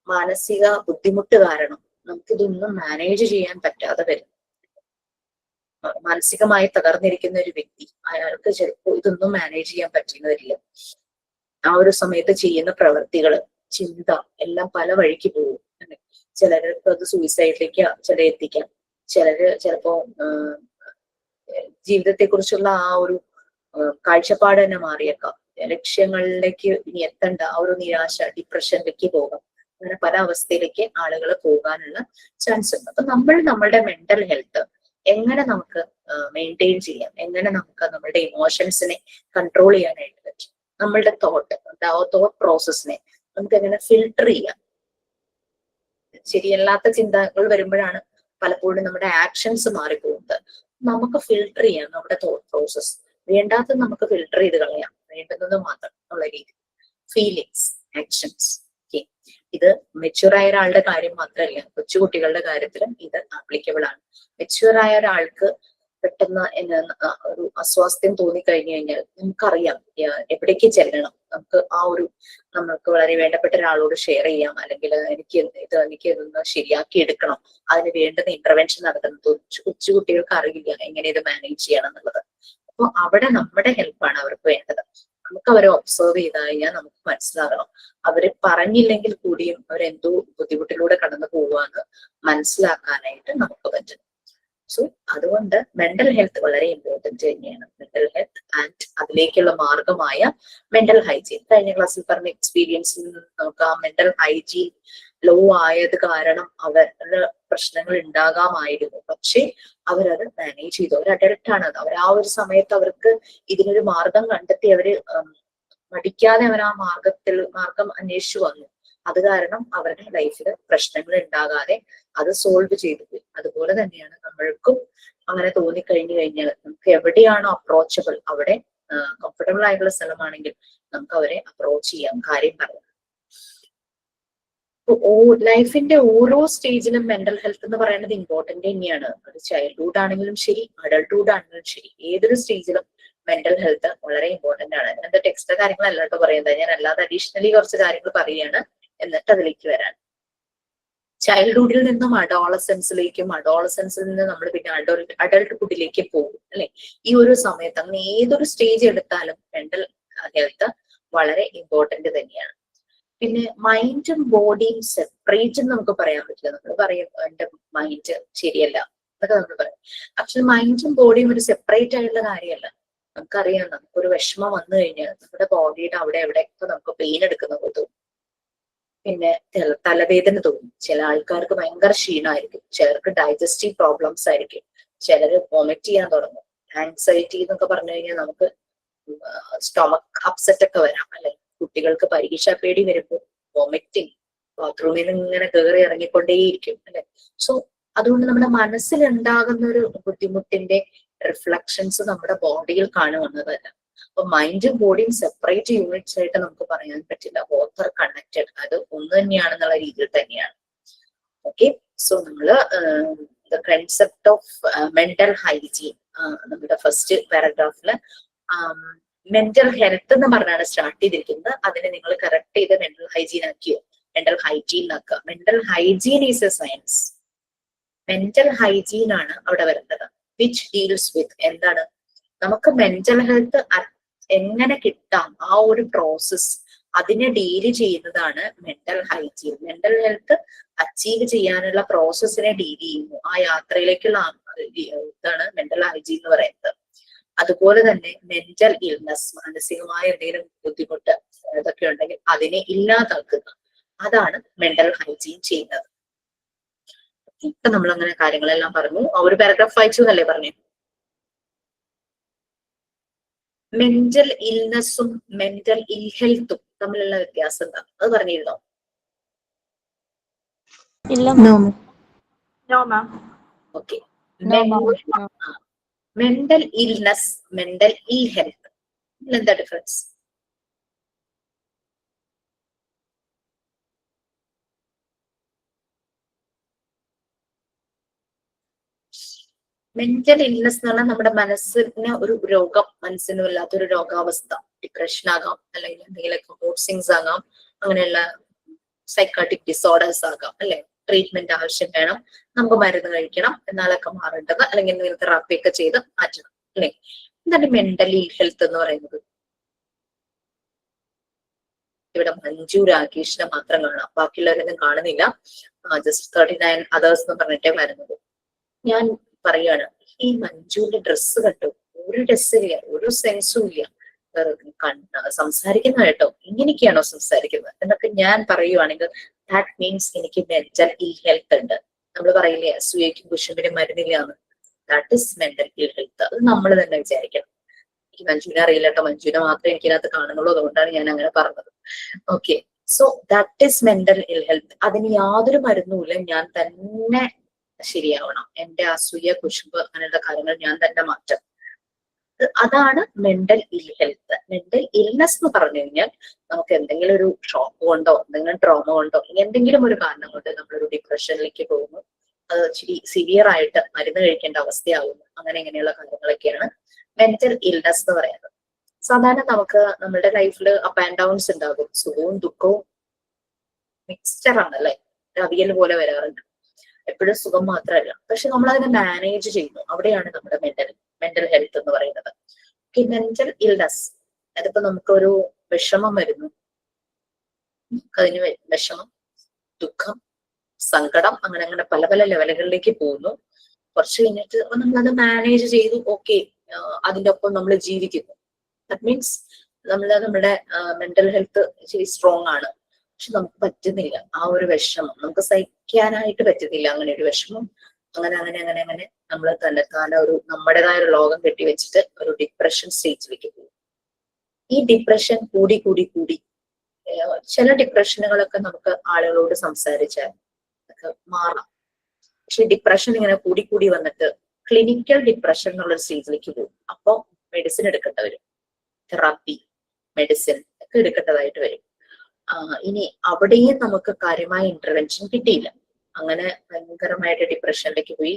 മാനസിക ബുദ്ധിമുട്ട് കാരണം നമുക്കിതൊന്നും മാനേജ് ചെയ്യാൻ പറ്റാതെ വരും. മാനസികമായി തകർന്നിരിക്കുന്ന ഒരു വ്യക്തി, അയാൾക്ക് ചിലപ്പോൾ ഇതൊന്നും മാനേജ് ചെയ്യാൻ പറ്റുന്ന വരില്ല. ആ ഒരു സമയത്ത് ചെയ്യുന്ന പ്രവൃത്തികള്, ചിന്ത എല്ലാം പല വഴിക്ക് പോകും. ചിലർക്ക് അത് സൂയിസൈഡിലേക്ക് എത്തിക്കാം. ചിലര് ചിലപ്പോ ജീവിതത്തെ കുറിച്ചുള്ള ആ ഒരു കാഴ്ചപ്പാട് തന്നെ മാറിയേക്കാം. ലക്ഷ്യങ്ങളിലേക്ക് ഇനി എത്തേണ്ട ആ ഒരു നിരാശ, ഡിപ്രഷനിലേക്ക് പോകാം. അങ്ങനെ പല അവസ്ഥയിലേക്ക് ആളുകൾ പോകാനുള്ള ചാൻസ് ഉണ്ട്. അപ്പൊ നമ്മളുടെ മെന്റൽ ഹെൽത്ത് എങ്ങനെ നമുക്ക് മെയിൻറ്റെയിൻ ചെയ്യാം, എങ്ങനെ നമുക്ക് നമ്മളുടെ ഇമോഷൻസിനെ കൺട്രോൾ ചെയ്യാനായിട്ട് പറ്റും, നമ്മളുടെ തോട്ട് പ്രോസസ്സിനെ നമുക്ക് എങ്ങനെ ഫിൽട്ടർ ചെയ്യാം. ശരിയല്ലാത്ത ചിന്തകൾ വരുമ്പോഴാണ് പലപ്പോഴും നമ്മുടെ ആക്ഷൻസ് മാറിപ്പോകുന്നത്. നമുക്ക് ഫിൽട്ടർ ചെയ്യാം നമ്മുടെ തോട്ട് പ്രോസസ്. വേണ്ടാത്തത് നമുക്ക് ഫിൽട്ടർ ചെയ്ത് കളയാം, വേണ്ടുന്നത് മാത്രം ഉള്ള രീതി. Feelings, actions. ഇത് മെച്യൂർ ആയ ഒരാളുടെ കാര്യം മാത്രമല്ല, കൊച്ചുകുട്ടികളുടെ കാര്യത്തിലും ഇത് ആപ്ലിക്കബിൾ ആണ്. മെച്യൂർ ആയ ഒരാൾക്ക് പെട്ടെന്ന് ഒരു അസ്വാസ്ഥ്യം തോന്നിക്കഴിഞ്ഞു കഴിഞ്ഞാൽ നമുക്കറിയാം എവിടേക്ക് ചെല്ലണം. നമുക്ക് വളരെ വേണ്ടപ്പെട്ട ഒരാളോട് ഷെയർ ചെയ്യാം, അല്ലെങ്കിൽ എനിക്ക് ഇതൊന്ന് ശരിയാക്കി എടുക്കണം, അതിന് വേണ്ടുന്ന ഇന്റർവെൻഷൻ നടത്തുന്നത്. കൊച്ചുകുട്ടികൾക്ക് അറിയില്ല എങ്ങനെ ഇത് മാനേജ് ചെയ്യണം എന്നുള്ളത്. അപ്പൊ അവിടെ നമ്മുടെ ഹെൽപ്പാണ് അവർക്ക് വേണ്ടത്. നമുക്ക് അവരെ ഒബ്സർവ് ചെയ്ത് കഴിഞ്ഞാൽ നമുക്ക് മനസ്സിലാകണം, അവര് പറഞ്ഞില്ലെങ്കിൽ കൂടിയും അവരെന്തോ ബുദ്ധിമുട്ടിലൂടെ കടന്നു പോവാന്ന് മനസ്സിലാക്കാനായിട്ട് നമുക്ക് പറ്റും. സോ അതുകൊണ്ട് മെന്റൽ ഹെൽത്ത് വളരെ ഇമ്പോർട്ടന്റ് തന്നെയാണ്. മെന്റൽ ഹെൽത്ത് ആൻഡ് അതിലേക്കുള്ള മാർഗമായ മെന്റൽ ഹൈജീൻ. കഴിഞ്ഞ ക്ലാസ്സിൽ പറഞ്ഞ എക്സ്പീരിയൻസിൽ നിന്ന് നമുക്ക് ആ മെന്റൽ ഹൈജീൻ ലോ ആയത് കാരണം അവരുടെ പ്രശ്നങ്ങൾ ഉണ്ടാകാമായിരുന്നു. പക്ഷെ അവരത് മാനേജ് ചെയ്തു. അവർ അഡൽട്ട് ആണ്. അവർ ആ ഒരു സമയത്ത് അവർക്ക് ഇതിനൊരു മാർഗം കണ്ടെത്തി. അവര് മടിക്കാതെ അവർ ആ മാർഗം അന്വേഷിച്ചു വന്നു. അത് കാരണം അവരുടെ ലൈഫിൽ പ്രശ്നങ്ങൾ ഉണ്ടാകാതെ അത് സോൾവ് ചെയ്തു പോയി. അതുപോലെ തന്നെയാണ് നമ്മൾക്കും അങ്ങനെ തോന്നിക്കഴിഞ്ഞു കഴിഞ്ഞാൽ നമുക്ക് എവിടെയാണോ അപ്രോച്ചബിൾ അവിടെ കംഫർട്ടബിൾ ആയിട്ടുള്ള സ്ഥലമാണെങ്കിൽ നമുക്ക് അവരെ അപ്രോച്ച് ചെയ്യാം, കാര്യം പറയാം. ലൈഫിന്റെ ഓരോ സ്റ്റേജിലും മെന്റൽ ഹെൽത്ത് എന്ന് പറയുന്നത് ഇമ്പോർട്ടന്റ് തന്നെയാണ്. അത് ചൈൽഡ്ഹുഡ് ആണെങ്കിലും ശരി, അഡൾട്ട്ഹുഡ് ആണെങ്കിലും ശരി, ഏതൊരു സ്റ്റേജിലും മെന്റൽ ഹെൽത്ത് വളരെ ഇമ്പോർട്ടന്റ് ആണ്. എന്റെ ടെക്സ്റ്റ് കാര്യങ്ങളല്ല കേട്ടോ പറയുന്നത്, ഞാൻ അല്ലാതെ അഡീഷണലി കുറച്ച് കാര്യങ്ങൾ പറയുകയാണ്. എന്നിട്ട് അതിലേക്ക് വരാൻ, ചൈൽഡ്ഹുഡിൽ നിന്നും അഡോളസൻസിലേക്കും, അഡോളസൻസിൽ നിന്ന് നമ്മൾ പിന്നെ അഡൾട്ട്ഹുഡിലേക്ക് പോകും അല്ലെ. ഈ ഒരു സമയത്ത് അങ്ങനെ ഏതൊരു സ്റ്റേജ് എടുത്താലും മെന്റൽ ഹെൽത്ത് വളരെ ഇമ്പോർട്ടന്റ് തന്നെയാണ്. പിന്നെ മൈൻഡും ബോഡിയും സെപ്പറേറ്റ് എന്ന് നമുക്ക് പറയാൻ പറ്റില്ല. നമ്മൾ പറയും എന്റെ മൈൻഡ് ശരിയല്ല എന്നൊക്കെ നമ്മൾ പറയും. ആക്ച്വലി മൈൻഡും ബോഡിയും ഒരു സെപ്പറേറ്റ് ആയിട്ടുള്ള കാര്യമല്ല. നമുക്കറിയാം, നമുക്കൊരു വിഷമം വന്നു കഴിഞ്ഞാൽ നമ്മുടെ ബോഡിയുടെ അവിടെ എവിടെയൊക്കെ നമുക്ക് പെയിൻ എടുക്കുന്ന പോലെ തോന്നും. പിന്നെ തലവേദന തോന്നും. ചില ആൾക്കാർക്ക് ഭയങ്കര ക്ഷീണമായിരിക്കും, ചിലർക്ക് ഡൈജസ്റ്റീവ് പ്രോബ്ലംസ് ആയിരിക്കും, ചിലര് വോമിറ്റ് ചെയ്യാൻ തുടങ്ങും. ആൻസൈറ്റി എന്നൊക്കെ പറഞ്ഞു കഴിഞ്ഞാൽ നമുക്ക് സ്റ്റൊമക് അപ്സെറ്റ് ഒക്കെ വരാം അല്ലെ. കുട്ടികൾക്ക് പരീക്ഷാ പേടി വരുമ്പോൾ വോമിറ്റിങ്, ബാത്റൂമിൽ നിന്ന് ഇങ്ങനെ കയറി ഇറങ്ങിക്കൊണ്ടേയിരിക്കും അല്ലെ. സോ അതുകൊണ്ട് നമ്മുടെ മനസ്സിലുണ്ടാകുന്ന ഒരു ബുദ്ധിമുട്ടിന്റെ റിഫ്ലക്ഷൻസ് നമ്മുടെ ബോഡിയിൽ കാണുമെന്നതല്ല. അപ്പൊ മൈൻഡും ബോഡിയും സെപ്പറേറ്റ് യൂണിറ്റ്സ് ആയിട്ട് നമുക്ക് പറയാൻ പറ്റില്ല. Both are connected. അത് ഒന്ന് തന്നെയാണെന്നുള്ള രീതിയിൽ തന്നെയാണ്. ഓക്കെ, സോ നമ്മള് the concept of mental hygiene നമ്മുടെ ഫസ്റ്റ് പാരഗ്രാഫില് മെന്റൽ ഹെൽത്ത് എന്ന് പറഞ്ഞാണ് സ്റ്റാർട്ട് ചെയ്തിരിക്കുന്നത്. അതിനെ നിങ്ങൾ കറക്റ്റ് ചെയ്ത് മെന്റൽ ഹൈജീൻ ആക്കിയോ, മെന്റൽ ഹൈജീൻ ആക്കുക. Mental hygiene is A science. Mental hygiene ആണ് അവിടെ വരുന്നത്. വിച്ച് ഡീൽസ് വിത്ത് എന്താണ് നമുക്ക് മെന്റൽ ഹെൽത്ത് എങ്ങനെ കിട്ടാം, ആ ഒരു പ്രോസസ് അതിനെ ഡീല് ചെയ്യുന്നതാണ് mental hygiene. Mental health achieve ചെയ്യാനുള്ള പ്രോസസ്സിനെ ഡീൽ ചെയ്യുന്നു. ആ യാത്രയിലേക്കുള്ള ഇതാണ് മെന്റൽ ഹൈജീൻ എന്ന് പറയുന്നത്. അതുപോലെ തന്നെ മെന്റൽ ഇൽനെസ്, മാനസികമായ എന്തെങ്കിലും ബുദ്ധിമുട്ട് ഇതൊക്കെ ഉണ്ടെങ്കിൽ അതിനെ ഇല്ലാതാക്കുക, അതാണ് മെന്റൽ ഹൈജീൻ ചെയ്യുന്നത്. ഇപ്പൊ നമ്മൾ അങ്ങനെ കാര്യങ്ങളെല്ലാം പറഞ്ഞു. ആ ഒരു പാരഗ്രാഫ് വായിച്ചു എന്നല്ലേ പറഞ്ഞു. മെന്റൽ ഇൽനെസ്സും മെന്റൽ ഇൽ ഹെൽത്തും തമ്മിലുള്ള വ്യത്യാസം എന്താ, അത് പറഞ്ഞിരുന്നോ? ഓക്കെ, മെന്റൽ ഇൽനെസ്, മെന്റൽ ഇൽ ഹെൽത്ത്, എന്താ ഡിഫറൻസ്? മെന്റൽ ഇൽനെസ് എന്ന് പറഞ്ഞാൽ നമ്മുടെ മനസ്സിന് ഒരു രോഗം, മനസ്സിന് വല്ലാത്തൊരു രോഗാവസ്ഥ, ഡിപ്രഷൻ ആകാം, അല്ലെങ്കിൽ എന്തെങ്കിലുമൊക്കെ മൂഡ് സ്വിങ്സ് ആകാം, അങ്ങനെയുള്ള സൈക്കാട്രിക് ഡിസോർഡേഴ്സ് ആകാം അല്ലെ. ട്രീറ്റ്മെന്റ് ആവശ്യം വേണം, നമുക്ക് മരുന്ന് കഴിക്കണം, എന്നാലൊക്കെ മാറേണ്ടത്, അല്ലെങ്കിൽ എന്തെങ്കിലും തെറാപ്പി ഒക്കെ ചെയ്ത് മാറ്റണം അല്ലെ. എന്താണ് മെന്റൽ ഇൽ ഹെൽത്ത് എന്ന് പറയുന്നത്? ഇവിടെ മഞ്ജു രാകേഷിനെ മാത്രം കാണാം, ബാക്കിയുള്ളവരൊന്നും കാണുന്നില്ല. ജസ്റ്റ് 39 അതേഴ്സ് എന്ന് പറഞ്ഞിട്ടേ വരുന്നത്. ഞാൻ പറയാണ്, ഈ മഞ്ജുവിന്റെ ഡ്രസ്സ് കണ്ടു, ഒരു ഡ്രസ്സില്ല, ഒരു സെൻസും ഇല്ല, സംസാരിക്കുന്ന കേട്ടോ ഇങ്ങനെയൊക്കെയാണോ സംസാരിക്കുന്നത് എന്നൊക്കെ ഞാൻ പറയുവാണെങ്കിൽ ദാറ്റ് മീൻസ് എനിക്ക് മെന്റൽ ഇൽ ഹെൽത്ത് ഉണ്ട്. നമ്മൾ പറയില്ലേ അസൂയയ്ക്കും കുശുമ്പിനും മരുന്നില്ലാന്ന്, ദാറ്റ് ഇസ് മെന്റൽ ഇൽ ഹെൽത്ത്. അത് നമ്മൾ തന്നെ വിചാരിക്കണം. എനിക്ക് മഞ്ജുവിനെ അറിയില്ല കേട്ടോ, മഞ്ജുവിനെ മാത്രമേ എനിക്കതിനകത്ത് കാണുന്നുള്ളൂ, അതുകൊണ്ടാണ് ഞാൻ അങ്ങനെ പറഞ്ഞത്. Okay, so that is mental ഇൽ ഹെൽത്ത്. അതിന് യാതൊരു മരുന്നുമില്ല, ഞാൻ തന്നെ ശരിയാവണം. എന്റെ അസൂയ കുശുമ്പ് അങ്ങനെയുള്ള കാര്യങ്ങൾ ഞാൻ തന്നെ മാറ്റം. അതാണ് മെന്റൽ ഇൽ ഹെൽത്ത്. മെന്റൽ ഇൽനെസ് എന്ന് പറഞ്ഞു കഴിഞ്ഞാൽ നമുക്ക് എന്തെങ്കിലും ഒരു ഷോക്ക് കൊണ്ടോ, എന്തെങ്കിലും ട്രോമ കൊണ്ടോ, എന്തെങ്കിലും ഒരു കാരണം കൊണ്ട് നമ്മളൊരു ഡിപ്രഷനിലേക്ക് പോകുന്നു, അത് ഇച്ചിരി സിവിയർ ആയിട്ട് മരുന്ന് കഴിക്കേണ്ട അവസ്ഥയാകുന്നു, അങ്ങനെ ഇങ്ങനെയുള്ള കാര്യങ്ങളൊക്കെയാണ് മെന്റൽ ഇൽനെസ് എന്ന് പറയുന്നത്. സാധാരണ നമുക്ക് നമ്മുടെ ലൈഫിൽ അപ്പ് ആൻഡ് ഡൗൺസ് ഉണ്ടാകും, സുഖവും ദുഃഖവും മിക്സ്ചർ ആണല്ലേ, അവിയൽ പോലെ വരാറുണ്ട്. എപ്പോഴും സുഖം മാത്രമല്ല, പക്ഷെ നമ്മൾ അതിനെ മാനേജ് ചെയ്യുന്നു, അവിടെയാണ് നമ്മുടെ മെന്റൽ ഹെൽത്ത് എന്ന് പറയുന്നത്. മെന്റൽ ഇൽനെസ്, അതിപ്പോ നമുക്കൊരു വിഷമം വരുന്നു, അതിന് വിഷമം, ദുഃഖം, സങ്കടം, അങ്ങനെ അങ്ങനെ പല പല ലെവലുകളിലേക്ക് പോകുന്നു. കുറച്ച് കഴിഞ്ഞിട്ട് നമ്മളത് മാനേജ് ചെയ്തു, ഓക്കെ, അതിന്റെ ഒപ്പം നമ്മൾ ജീവിക്കുന്നു. ദാറ്റ് മീൻസ് നമ്മുടെ മെന്റൽ ഹെൽത്ത് ഇച്ചിരി സ്ട്രോങ് ആണ്. പക്ഷെ നമുക്ക് പറ്റുന്നില്ല ആ ഒരു വിഷമം, നമുക്ക് സഹിക്കാനായിട്ട് പറ്റുന്നില്ല അങ്ങനെ ഒരു വിഷമം. അങ്ങനെ അങ്ങനെ അങ്ങനെ അങ്ങനെ നമ്മൾ തന്നെ ഒരു നമ്മുടേതായ ഒരു ലോകം കെട്ടിവെച്ചിട്ട് ഒരു ഡിപ്രഷൻ സ്റ്റേജിലേക്ക് പോകും. ഈ ഡിപ്രഷൻ കൂടി കൂടി കൂടി ചില ഡിപ്രഷനുകളൊക്കെ നമുക്ക് ആളുകളോട് സംസാരിച്ചാൽ ഒക്കെ മാറാം. പക്ഷെ ഡിപ്രഷൻ ഇങ്ങനെ കൂടി കൂടി വന്നിട്ട് ക്ലിനിക്കൽ ഡിപ്രഷൻ എന്നുള്ള സ്റ്റേജിലേക്ക് പോകും. അപ്പൊ മെഡിസിൻ എടുക്കേണ്ടി വരും, തെറാപ്പി, മെഡിസിൻ ഒക്കെ എടുക്കേണ്ടതായിട്ട് വരും. ഇനി അവിടെയും നമുക്ക് കാര്യമായ ഇന്റർവെൻഷൻ കിട്ടിയില്ല. അങ്ങനെ ഭയങ്കരമായിട്ട് ഡിപ്രഷനിലേക്ക് പോയി,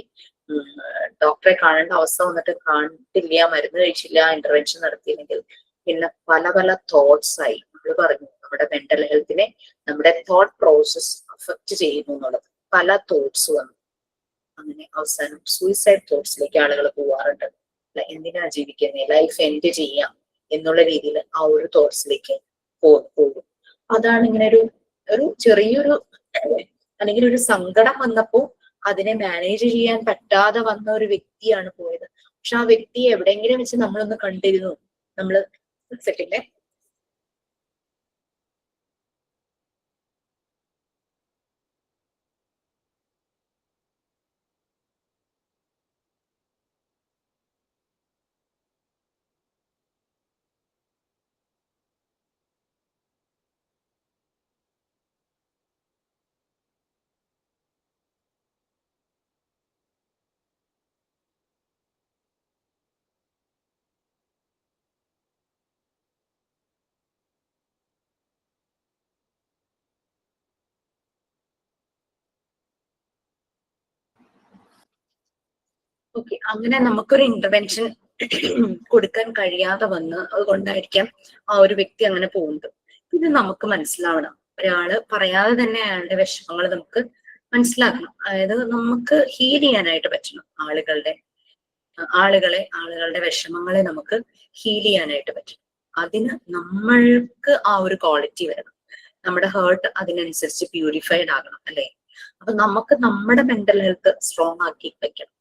ഡോക്ടറെ കാണേണ്ട അവസ്ഥ വന്നിട്ട് കണ്ടില്ല, മരുന്ന് കഴിച്ചില്ല, ഇന്റർവെൻഷൻ നടത്തിയില്ലെങ്കിൽ പിന്നെ പല പല തോട്ട്സ് ആയി. നമ്മൾ പറഞ്ഞു നമ്മുടെ മെന്റൽ ഹെൽത്തിനെ നമ്മുടെ തോട്ട് പ്രോസസ് അഫക്റ്റ് ചെയ്യുന്നു എന്നുള്ളത്. പല തോട്ട്സ് വന്നു. അങ്ങനെ അവസാനം സൂയിസൈഡ് തോട്ട്സിലേക്ക് ആളുകൾ പോവാറുണ്ട്. എന്തിനാ ജീവിക്കുന്നത്, ലൈഫ് എൻഡ് ചെയ്യാം എന്നുള്ള രീതിയിൽ ആ ഒരു തോട്ട്സിലേക്ക് പോകും. അതാണ് ഇങ്ങനെ ഒരു ചെറിയൊരു അല്ലെങ്കിൽ ഒരു സങ്കടം വന്നപ്പോ അതിനെ മാനേജ് ചെയ്യാൻ പറ്റാതെ വന്ന ഒരു വ്യക്തിയാണ് പോയത്. പക്ഷെ ആ വ്യക്തി എവിടെയെങ്കിലും വെച്ച് നമ്മളൊന്ന് കണ്ടിരുന്നു. നമ്മള് സെക്കൻഡ് ഓക്കെ, അങ്ങനെ നമുക്കൊരു ഇന്റർവെൻഷൻ കൊടുക്കാൻ കഴിയാതെ വന്ന് അതുകൊണ്ടായിരിക്കാം ആ ഒരു വ്യക്തി അങ്ങനെ പോകുന്നത്. ഇത് നമുക്ക് മനസ്സിലാവണം. ഒരാള് പറയാതെ തന്നെ അയാളുടെ വിഷമങ്ങൾ നമുക്ക് മനസ്സിലാക്കണം. അതായത് നമുക്ക് ഹീൽ ചെയ്യാനായിട്ട് പറ്റണം. ആളുകളുടെ വിഷമങ്ങളെ നമുക്ക് ഹീൽ ചെയ്യാനായിട്ട് പറ്റണം. അതിന് നമ്മൾക്ക് ആ ഒരു ക്വാളിറ്റി വരണം. നമ്മുടെ ഹേർട്ട് അതിനനുസരിച്ച് പ്യൂരിഫൈഡ് ആകണം, അല്ലെ? അപ്പൊ നമുക്ക് നമ്മുടെ മെന്റൽ ഹെൽത്ത് സ്ട്രോങ് ആക്കി വെക്കണം.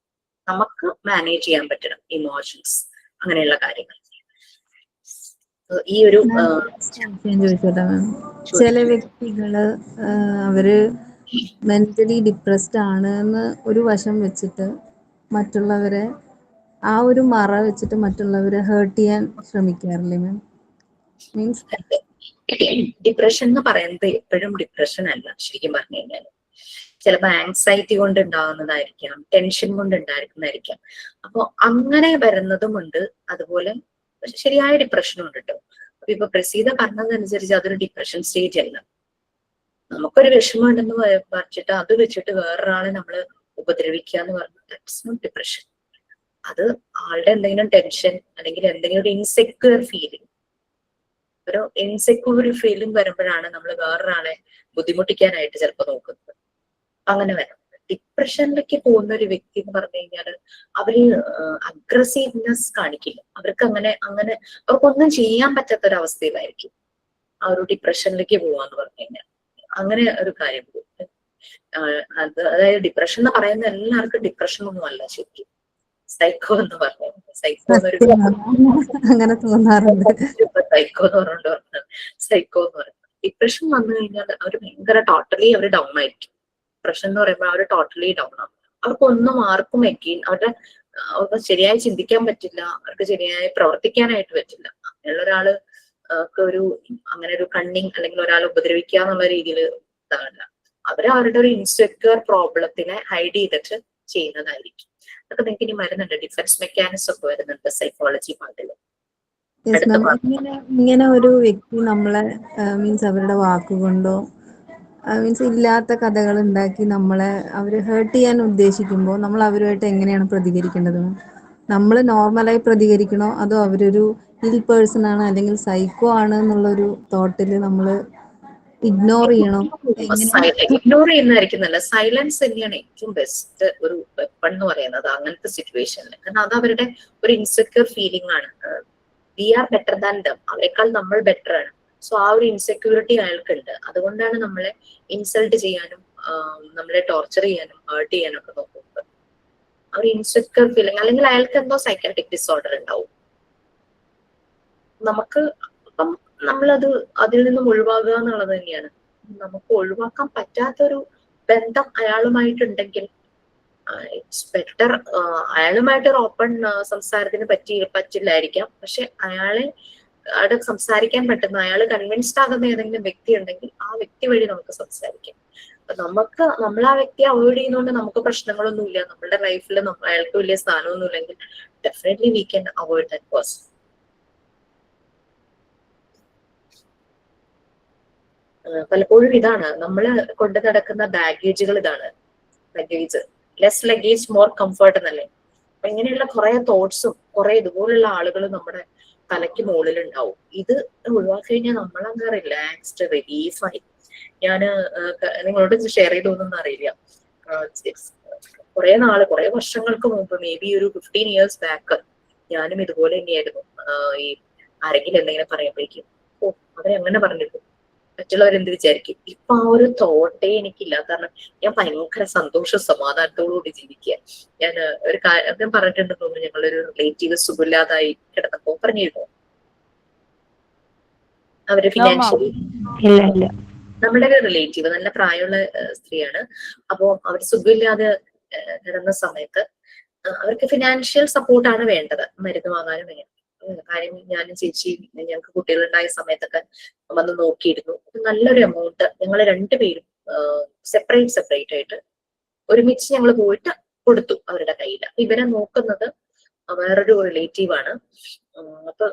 നമുക്ക് മാനേജ് ചെയ്യാൻ പറ്റണം ഇമോഷൻസ്, അങ്ങനെയുള്ള കാര്യങ്ങൾ. ഈ ഒരു ചോദിച്ചോട്ടെ മാം, ചില വ്യക്തികള് അവര് മെന്റലി ഡിപ്രസ്ഡ് ആണ് എന്ന് ഒരു വശം വെച്ചിട്ട് മറ്റുള്ളവരെ ആ ഒരു മറ വെച്ചിട്ട് മറ്റുള്ളവരെ ഹേർട്ട് ചെയ്യാൻ ശ്രമിക്കാറില്ലേ മാം? മീൻസ് ഡിപ്രഷൻ എന്ന് പറയുന്നത് എപ്പോഴും ഡിപ്രഷൻ അല്ല. ശരിക്കും പറഞ്ഞു കഴിഞ്ഞാൽ ചിലപ്പോൾ ആങ്സൈറ്റി കൊണ്ട് ഉണ്ടാകുന്നതായിരിക്കാം, ടെൻഷൻ കൊണ്ട് ഉണ്ടായിരിക്കുന്നതായിരിക്കാം. അപ്പൊ അങ്ങനെ വരുന്നതുമുണ്ട്. അതുപോലെ ശരിയായ ഡിപ്രഷനും ഉണ്ട് കേട്ടോ. അപ്പൊ ഇപ്പൊ പ്രസീത പറഞ്ഞതനുസരിച്ച് അതൊരു ഡിപ്രഷൻ സ്റ്റേജ് അല്ല. നമുക്കൊരു വിഷമം ഉണ്ടെന്ന് പറഞ്ഞിട്ട് അത് വെച്ചിട്ട് വേറൊരാളെ നമ്മള് ഉപദ്രവിക്കുക എന്ന് പറഞ്ഞാൽ ദാറ്റ്സ് നോട്ട് ഡിപ്രഷൻ. അത് ആളുടെ എന്തെങ്കിലും ടെൻഷൻ അല്ലെങ്കിൽ എന്തെങ്കിലും ഒരു ഇൻസെക്യൂർ ഫീലിംഗ് വരുമ്പോഴാണ് നമ്മൾ വേറൊരാളെ ബുദ്ധിമുട്ടിക്കാനായിട്ട് ചിലപ്പോൾ നോക്കുന്നത്. അങ്ങനെ വരാം. ഡിപ്രഷനിലേക്ക് പോകുന്ന ഒരു വ്യക്തി എന്ന് പറഞ്ഞു കഴിഞ്ഞാൽ അവര് അഗ്രസീവ്നെസ് കാണിക്കില്ല. അവർക്ക് അങ്ങനെ അവർക്കൊന്നും ചെയ്യാൻ പറ്റാത്തൊരവസ്ഥയിലായിരിക്കും ആ ഒരു ഡിപ്രഷനിലേക്ക് പോവാന്ന് പറഞ്ഞു കഴിഞ്ഞാൽ. അങ്ങനെ ഒരു കാര്യം. അതായത് ഡിപ്രഷൻ എന്ന് പറയുന്ന എല്ലാവർക്കും ഡിപ്രഷൻ ഒന്നും അല്ല ശരിക്കും. സൈക്കോ എന്ന് പറയുന്നത്, സൈക്കോ എന്നൊരു അങ്ങനെ തോന്നാറുണ്ട്. സൈക്കോ എന്ന് പറഞ്ഞുകൊണ്ട് സൈക്കോ എന്ന് പറയുന്നത് ഡിപ്രഷൻ വന്നു കഴിഞ്ഞാൽ അവർ ഭയങ്കര ടോട്ടലി അവർ ഡൗൺ ആയിരിക്കും. ഡിപ്രഷൻ എന്ന് പറയുമ്പോൾ അവർ ടോട്ടലി ഡൗൺ ആവും. അവർക്കൊന്നും ആർക്കും അവർക്ക് ശരിയായി ചിന്തിക്കാൻ പറ്റില്ല, അവർക്ക് ശരിയായി പ്രവർത്തിക്കാനായിട്ട് പറ്റില്ല. അങ്ങനെയുള്ള ഒരാള് അങ്ങനെ ഒരു കണ്ണിങ് അല്ലെങ്കിൽ ഒരാളെ ഉപദ്രവിക്കുക എന്നുള്ള രീതിയിൽ ഇതാവില്ല. അവരുടെ ഒരു ഇൻസെക്യൂർ പ്രോബ്ലത്തിനെ ഹൈഡ് ചെയ്തിട്ട് ചെയ്യുന്നതായിരിക്കും. അതൊക്കെ നിങ്ങൾക്ക് ഇനി വരുന്നുണ്ട്, ഡിഫൻസ് മെക്കാനിസം ഒക്കെ വരുന്നുണ്ട് സൈക്കോളജി പാർട്ടില്. ഇങ്ങനെ ഒരു വ്യക്തി നമ്മളെ മീൻസ് അവരുടെ വാക്കുകൊണ്ടോ മീൻസ് ഇല്ലാത്ത കഥകൾ ഉണ്ടാക്കി നമ്മളെ അവര് ഹേർട്ട് ചെയ്യാൻ ഉദ്ദേശിക്കുമ്പോൾ നമ്മൾ അവരുമായിട്ട് എങ്ങനെയാണ് പ്രതികരിക്കേണ്ടത്? നമ്മൾ നോർമലായി പ്രതികരിക്കണോ അതോ അവരൊരു ഇൽ പേഴ്സൺ ആണ് അല്ലെങ്കിൽ സൈക്കോ ആണ് എന്നുള്ളൊരു തോട്ടില് നമ്മൾ ഇഗ്നോർ ചെയ്യണോ? ഇഗ്നോർ ചെയ്യുന്നതായിരിക്കും നല്ല. സൈലൻസ് തന്നെയാണ് ഏറ്റവും ബെസ്റ്റ് ഒരു വെപ്പൺ എന്ന് പറയുന്നത് അങ്ങനത്തെ സിറ്റുവേഷനിൽ. കാരണം അത് അവരുടെ ഒരു ഇൻസെക്യൂർ ഫീലിംഗ് ആണ്. We are better than them, അവരെക്കാൾ നമ്മൾ ബെറ്റർ ആണ്. സോ ആ ഒരു ഇൻസെക്യൂരിറ്റി അയാൾക്കുണ്ട്. അതുകൊണ്ടാണ് നമ്മളെ ഇൻസൾട്ട് ചെയ്യാനും നമ്മളെ ടോർച്ചർ ചെയ്യാനും ഹേർട്ട് ചെയ്യാനും ഒക്കെ നോക്കുന്നത്. ഒരു ഇൻസെക്യൂർ ഫീലിംഗ്, അല്ലെങ്കിൽ അയാൾക്ക് എന്തോ സൈക്കാട്രിക് ഡിസോർഡർ ഉണ്ടാവും. നമുക്ക് അപ്പം നമ്മളത് അതിൽ നിന്നും ഒഴിവാകുക എന്നുള്ളത് തന്നെയാണ്. നമുക്ക് ഒഴിവാക്കാൻ പറ്റാത്തൊരു ബന്ധം അയാളുമായിട്ടുണ്ടെങ്കിൽ ഇറ്റ്സ് ബെറ്റർ. അയാളുമായിട്ട് ഒരു ഓപ്പൺ സംസാരത്തിന് പറ്റില്ലായിരിക്കാം, പക്ഷെ അവിടെ സംസാരിക്കാൻ പറ്റുന്ന, അയാൾ കൺവിൻസ്ഡ് ആകുന്ന ഏതെങ്കിലും വ്യക്തി ഉണ്ടെങ്കിൽ ആ വ്യക്തി വഴി നമുക്ക് സംസാരിക്കാം. നമ്മൾ ആ വ്യക്തിയെ അവോയ്ഡ് ചെയ്യുന്നതുകൊണ്ട് നമുക്ക് പ്രശ്നങ്ങളൊന്നുമില്ല, നമ്മുടെ ലൈഫിൽ അയാൾക്ക് വലിയ സ്ഥാനമൊന്നും ഇല്ലെങ്കിൽ definitely we can avoid that person. പലപ്പോഴും ഇതാണ് നമ്മൾ കൊണ്ട് നടക്കുന്ന ബാഗേജുകൾ. ഇതാണ് luggage, less luggage more comfort എന്നല്ലേ. അപ്പൊ ഇങ്ങനെയുള്ള കുറെ തോട്ട്സും കുറെ ഇതുപോലുള്ള ആളുകളും നമ്മുടെ തലയ്ക്ക് മുകളിൽ ഉണ്ടാവും. ഇത് ഒഴിവാക്കി കഴിഞ്ഞാൽ നമ്മളങ്ങ് റിലാക്സ്ഡ്, റിലീഫായി. ഞാന് നിങ്ങളോട് ഷെയർ ചെയ്തോന്നൊന്നും അറിയില്ല. കുറെ വർഷങ്ങൾക്ക് മുമ്പ്, മേ ബി ഒരു 15 years ബാക്ക്, ഞാനും ഇതുപോലെ തന്നെയായിരുന്നു. ഈ ആരെങ്കിലും എന്തെങ്കിലും പറയുമ്പോഴേക്കും അവരെങ്ങനെ പറഞ്ഞിട്ടു, മറ്റുള്ളവരെന്ത് വിചാരിക്കും. ഇപ്പൊ ആ ഒരു തോട്ടേ എനിക്കില്ല. കാരണം ഞാൻ ഭയങ്കര സന്തോഷ സമാധാനത്തോടുകൂടി ജീവിക്കുക. ഞാൻ ഒരു കാര്യം പറഞ്ഞിട്ടുണ്ടെന്ന് തോന്നുന്നു, ഞങ്ങളൊരു റിലേറ്റീവ് സുഖമില്ലാതായി കിടന്നപ്പോ പറഞ്ഞിരുന്നു. അവര് ഫിനാൻഷ്യലി, നമ്മുടെ ഒരു റിലേറ്റീവ് നല്ല പ്രായമുള്ള സ്ത്രീയാണ്. അപ്പോ അവർ സുഖമില്ലാതെ കിടന്ന സമയത്ത് അവർക്ക് ഫിനാൻഷ്യൽ സപ്പോർട്ടാണ് വേണ്ടത്, മരുന്ന് വാങ്ങാനും വേണം. കാര്യം ഞാനും ചേച്ചി ഞങ്ങൾക്ക് കുട്ടികളുണ്ടായ സമയത്തൊക്കെ വന്ന് നോക്കിയിരുന്നു. നല്ലൊരു എമൗണ്ട് ഞങ്ങൾ രണ്ടുപേരും സെപ്പറേറ്റ് ആയിട്ട് ഒരുമിച്ച് ഞങ്ങൾ പോയിട്ട് കൊടുത്തു അവരുടെ കയ്യിൽ. ഇവരെ നോക്കുന്നത് വേറൊരു റിലേറ്റീവ് ആണ്. അപ്പൊ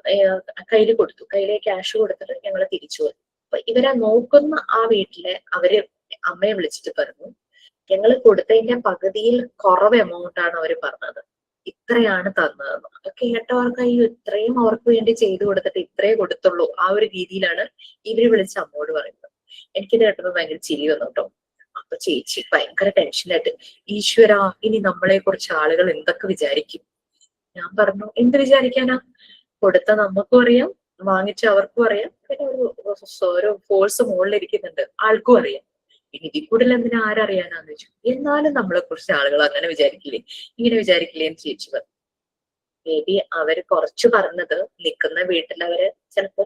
കയ്യിൽ കൊടുത്തു, കയ്യിലെ ക്യാഷ് കൊടുത്തിട്ട് ഞങ്ങൾ തിരിച്ചു വന്നു. അപ്പൊ ഇവരെ നോക്കുന്ന ആ വീട്ടിലെ അവര് അമ്മയെ വിളിച്ചിട്ട് പറഞ്ഞു, ഞങ്ങൾ കൊടുത്തതിന്റെ പകുതിയിൽ കുറവ് എമൗണ്ട് ആണ് അവര് പറഞ്ഞത്, ഇത്രയാണ് തന്നതെന്ന്. അതൊക്കെ കേട്ടവർക്ക് ഇത്രയും അവർക്ക് വേണ്ടി ചെയ്തു കൊടുത്തിട്ട് ഇത്രേ കൊടുത്തുള്ളൂ, ആ ഒരു രീതിയിലാണ് ഇവര് വിളിച്ച് അമ്മോട് പറയുന്നത്. എനിക്കിത് കേട്ടപ്പോ ഭയങ്കര ചിരി വന്നു കേട്ടോ. അപ്പൊ ചേച്ചി ഭയങ്കര ടെൻഷനായിട്ട്, ഈശ്വര ഇനി നമ്മളെ കുറിച്ച് ആളുകൾ എന്തൊക്കെ വിചാരിക്കും. ഞാൻ പറഞ്ഞു, എന്ത് വിചാരിക്കാനാ, കൊടുത്ത നമുക്കും അറിയാം, വാങ്ങിച്ച അവർക്കും അറിയാം, പിന്നെ ഒരു ഫോഴ്സ് മുകളിലിരിക്കുന്നുണ്ട് ആൾക്കും അറിയാം, ഇനി ഇതിൽ കൂടുതൽ എന്തിനാ ആരറിയാനാന്ന് വെച്ചു. എന്നാലും നമ്മളെ കുറിച്ച് ആളുകൾ അങ്ങനെ വിചാരിക്കില്ലേ, ഇങ്ങനെ വിചാരിക്കില്ലേ എന്ന് ചേച്ചി പറഞ്ഞു. മേ ബി അവര് കുറച്ച് പറഞ്ഞത് നിൽക്കുന്ന വീട്ടിലവര് ചിലപ്പോ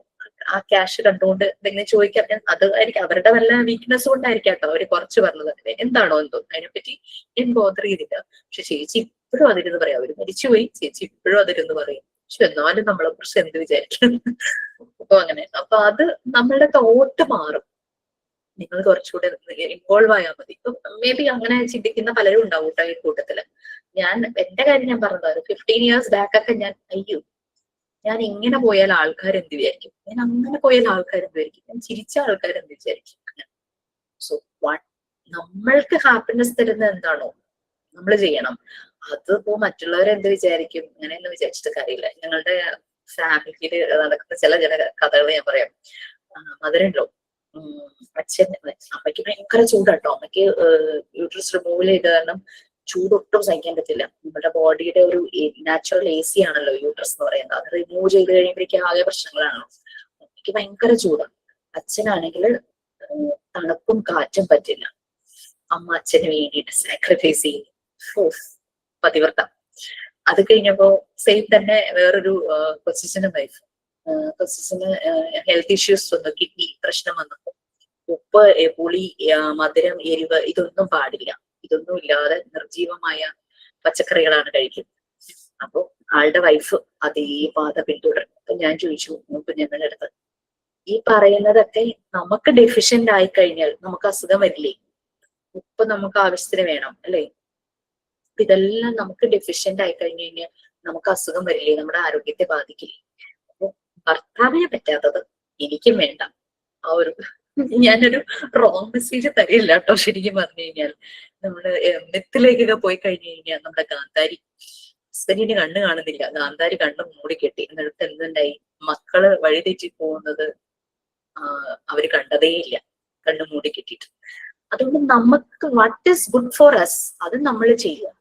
ആ ക്യാഷ് കണ്ടുകൊണ്ട് എന്തെങ്കിലും ചോദിക്കാൻ, അത് ആയിരിക്കും അവരുടെ വല്ല വീക്ക്നെസ് കൊണ്ടായിരിക്കാം കേട്ടോ അവര് കുറച്ച് പറഞ്ഞത്. എന്താണോ എന്തോ അതിനെപ്പറ്റി ഞാൻ ബോധർ ചെയ്തില്ല. പക്ഷെ ചേച്ചി ഇപ്പോഴും അതിരുന്ന് പറയാം, അവര് മരിച്ചുപോയി, ചേച്ചി ഇപ്പോഴും അതിരുന്ന് പറയും. പക്ഷെ എന്നാലും നമ്മളെ കുറിച്ച് എന്ത് വിചാരിക്കും. അപ്പൊ അങ്ങനെ, അപ്പൊ അത് നമ്മളുടെ തോട്ട് മാറും. നിങ്ങൾ കുറച്ചുകൂടെ ഇൻവോൾവ് ആയാൽ മതി. ഇപ്പൊ മേ ബി അങ്ങനെ ചിന്തിക്കുന്ന പലരും ഉണ്ടാവും കേട്ടോ ഈ കൂട്ടത്തില്. എന്റെ കാര്യം ഞാൻ പറഞ്ഞത് 15 years ബാക്ക് ഒക്കെ അയ്യോ ഞാൻ ഇങ്ങനെ പോയാൽ ആൾക്കാർ എന്ത് വിചാരിക്കും, ഞാൻ അങ്ങനെ പോയാൽ ആൾക്കാർ എന്ത് വിചാരിക്കും, ഞാൻ ചിരിച്ച ആൾക്കാർ എന്ത് വിചാരിക്കും. സോ നമ്മൾക്ക് ഹാപ്പിനെസ് തരുന്ന എന്താണോ നമ്മൾ ചെയ്യണം. അതിപ്പോ മറ്റുള്ളവരെന്ത് വിചാരിക്കും അങ്ങനെയൊന്നും വിചാരിച്ചിട്ട് കാര്യമില്ല. ഞങ്ങളുടെ ഫാമിലിയിൽ നടക്കുന്ന ചില കഥകൾ ഞാൻ പറയാം. മദറിൻലോ, അമ്മയ്ക്ക് ഭയങ്കര ചൂടാട്ടോ. അമ്മയ്ക്ക് യൂട്രസ് റിമൂവൽ ചെയ്ത കാരണം ചൂടൊട്ടും സഹിക്കാൻ പറ്റില്ല. നമ്മുടെ ബോഡിയുടെ ഒരു നാച്ചുറൽ AC ആണല്ലോ യൂട്രസ് എന്ന് പറയുന്നത്. അത് റിമൂവ് ചെയ്ത് കഴിയുമ്പോഴേക്കും ആകെ പ്രശ്നങ്ങളാണല്ലോ. അമ്മയ്ക്ക് ഭയങ്കര ചൂടാണ്. അച്ഛനാണെങ്കിൽ തണുപ്പും കാറ്റും പറ്റില്ല. അമ്മ അച്ഛന് വേണ്ടിയിട്ട് സാക്രിഫൈസ് ചെയ്യും. പതിവ്രത. അത് കഴിഞ്ഞപ്പോ സെയിം തന്നെ വേറൊരു കൊച്ചിനും വൈഫ്, കൊച്ചിന് ഹെൽത്ത് ഇഷ്യൂസ് വന്നു, കിഡ്നി പ്രശ്നം വന്നപ്പോ ഉപ്പ്, പുളി, മധുരം, എരിവ് ഇതൊന്നും പാടില്ല. ഇതൊന്നും ഇല്ലാതെ നിർജീവമായ പച്ചക്കറികളാണ് കഴിക്കുന്നത്. അപ്പൊ ആളുടെ വൈഫ് അതേ പാത പിന്തുടരും. അപ്പൊ ഞാൻ ചോദിച്ചു കുഞ്ഞുങ്ങളുടെ അടുത്ത്, ഈ പറയുന്നതൊക്കെ നമുക്ക് ഡെഫിഷ്യന്റ് ആയി കഴിഞ്ഞാൽ നമുക്ക് അസുഖം വരില്ലേ? ഉപ്പ് നമുക്ക് ആവശ്യത്തിന് വേണം അല്ലെ? ഇതെല്ലാം നമുക്ക് ഡെഫിഷ്യന്റ് ആയി കഴിഞ്ഞു കഴിഞ്ഞാൽ നമുക്ക് അസുഖം വരില്ലേ? നമ്മുടെ ആരോഗ്യത്തെ ബാധിക്കില്ലേ? അപ്പൊ ഭർത്താവിനെ പറ്റാത്തത് എനിക്കും വേണ്ട. ആ ഒരു ഞാനൊരു റോങ് മെസ്സേജ് തരില്ല കേട്ടോ. ശരിക്കും പറഞ്ഞു കഴിഞ്ഞാൽ നമ്മള് മിത്തിലേക്കൊക്കെ പോയി കഴിഞ്ഞു കഴിഞ്ഞാൽ നമ്മുടെ ഗാന്ധാരി ഹസ്ബൻഡിന് കണ്ണ് കാണുന്നില്ല, ഗാന്ധാരി കണ്ണ് മൂടിക്കെട്ടി. എന്നിട്ട് എന്തുണ്ടായി, മക്കള് വഴിതെറ്റി പോകുന്നത് അവര് കണ്ടതേയില്ല, കണ്ണ് മൂടിക്കെട്ടിട്ട്. അതുകൊണ്ട് നമുക്ക് what is good for us അത് നമ്മൾ ചെയ്യുക.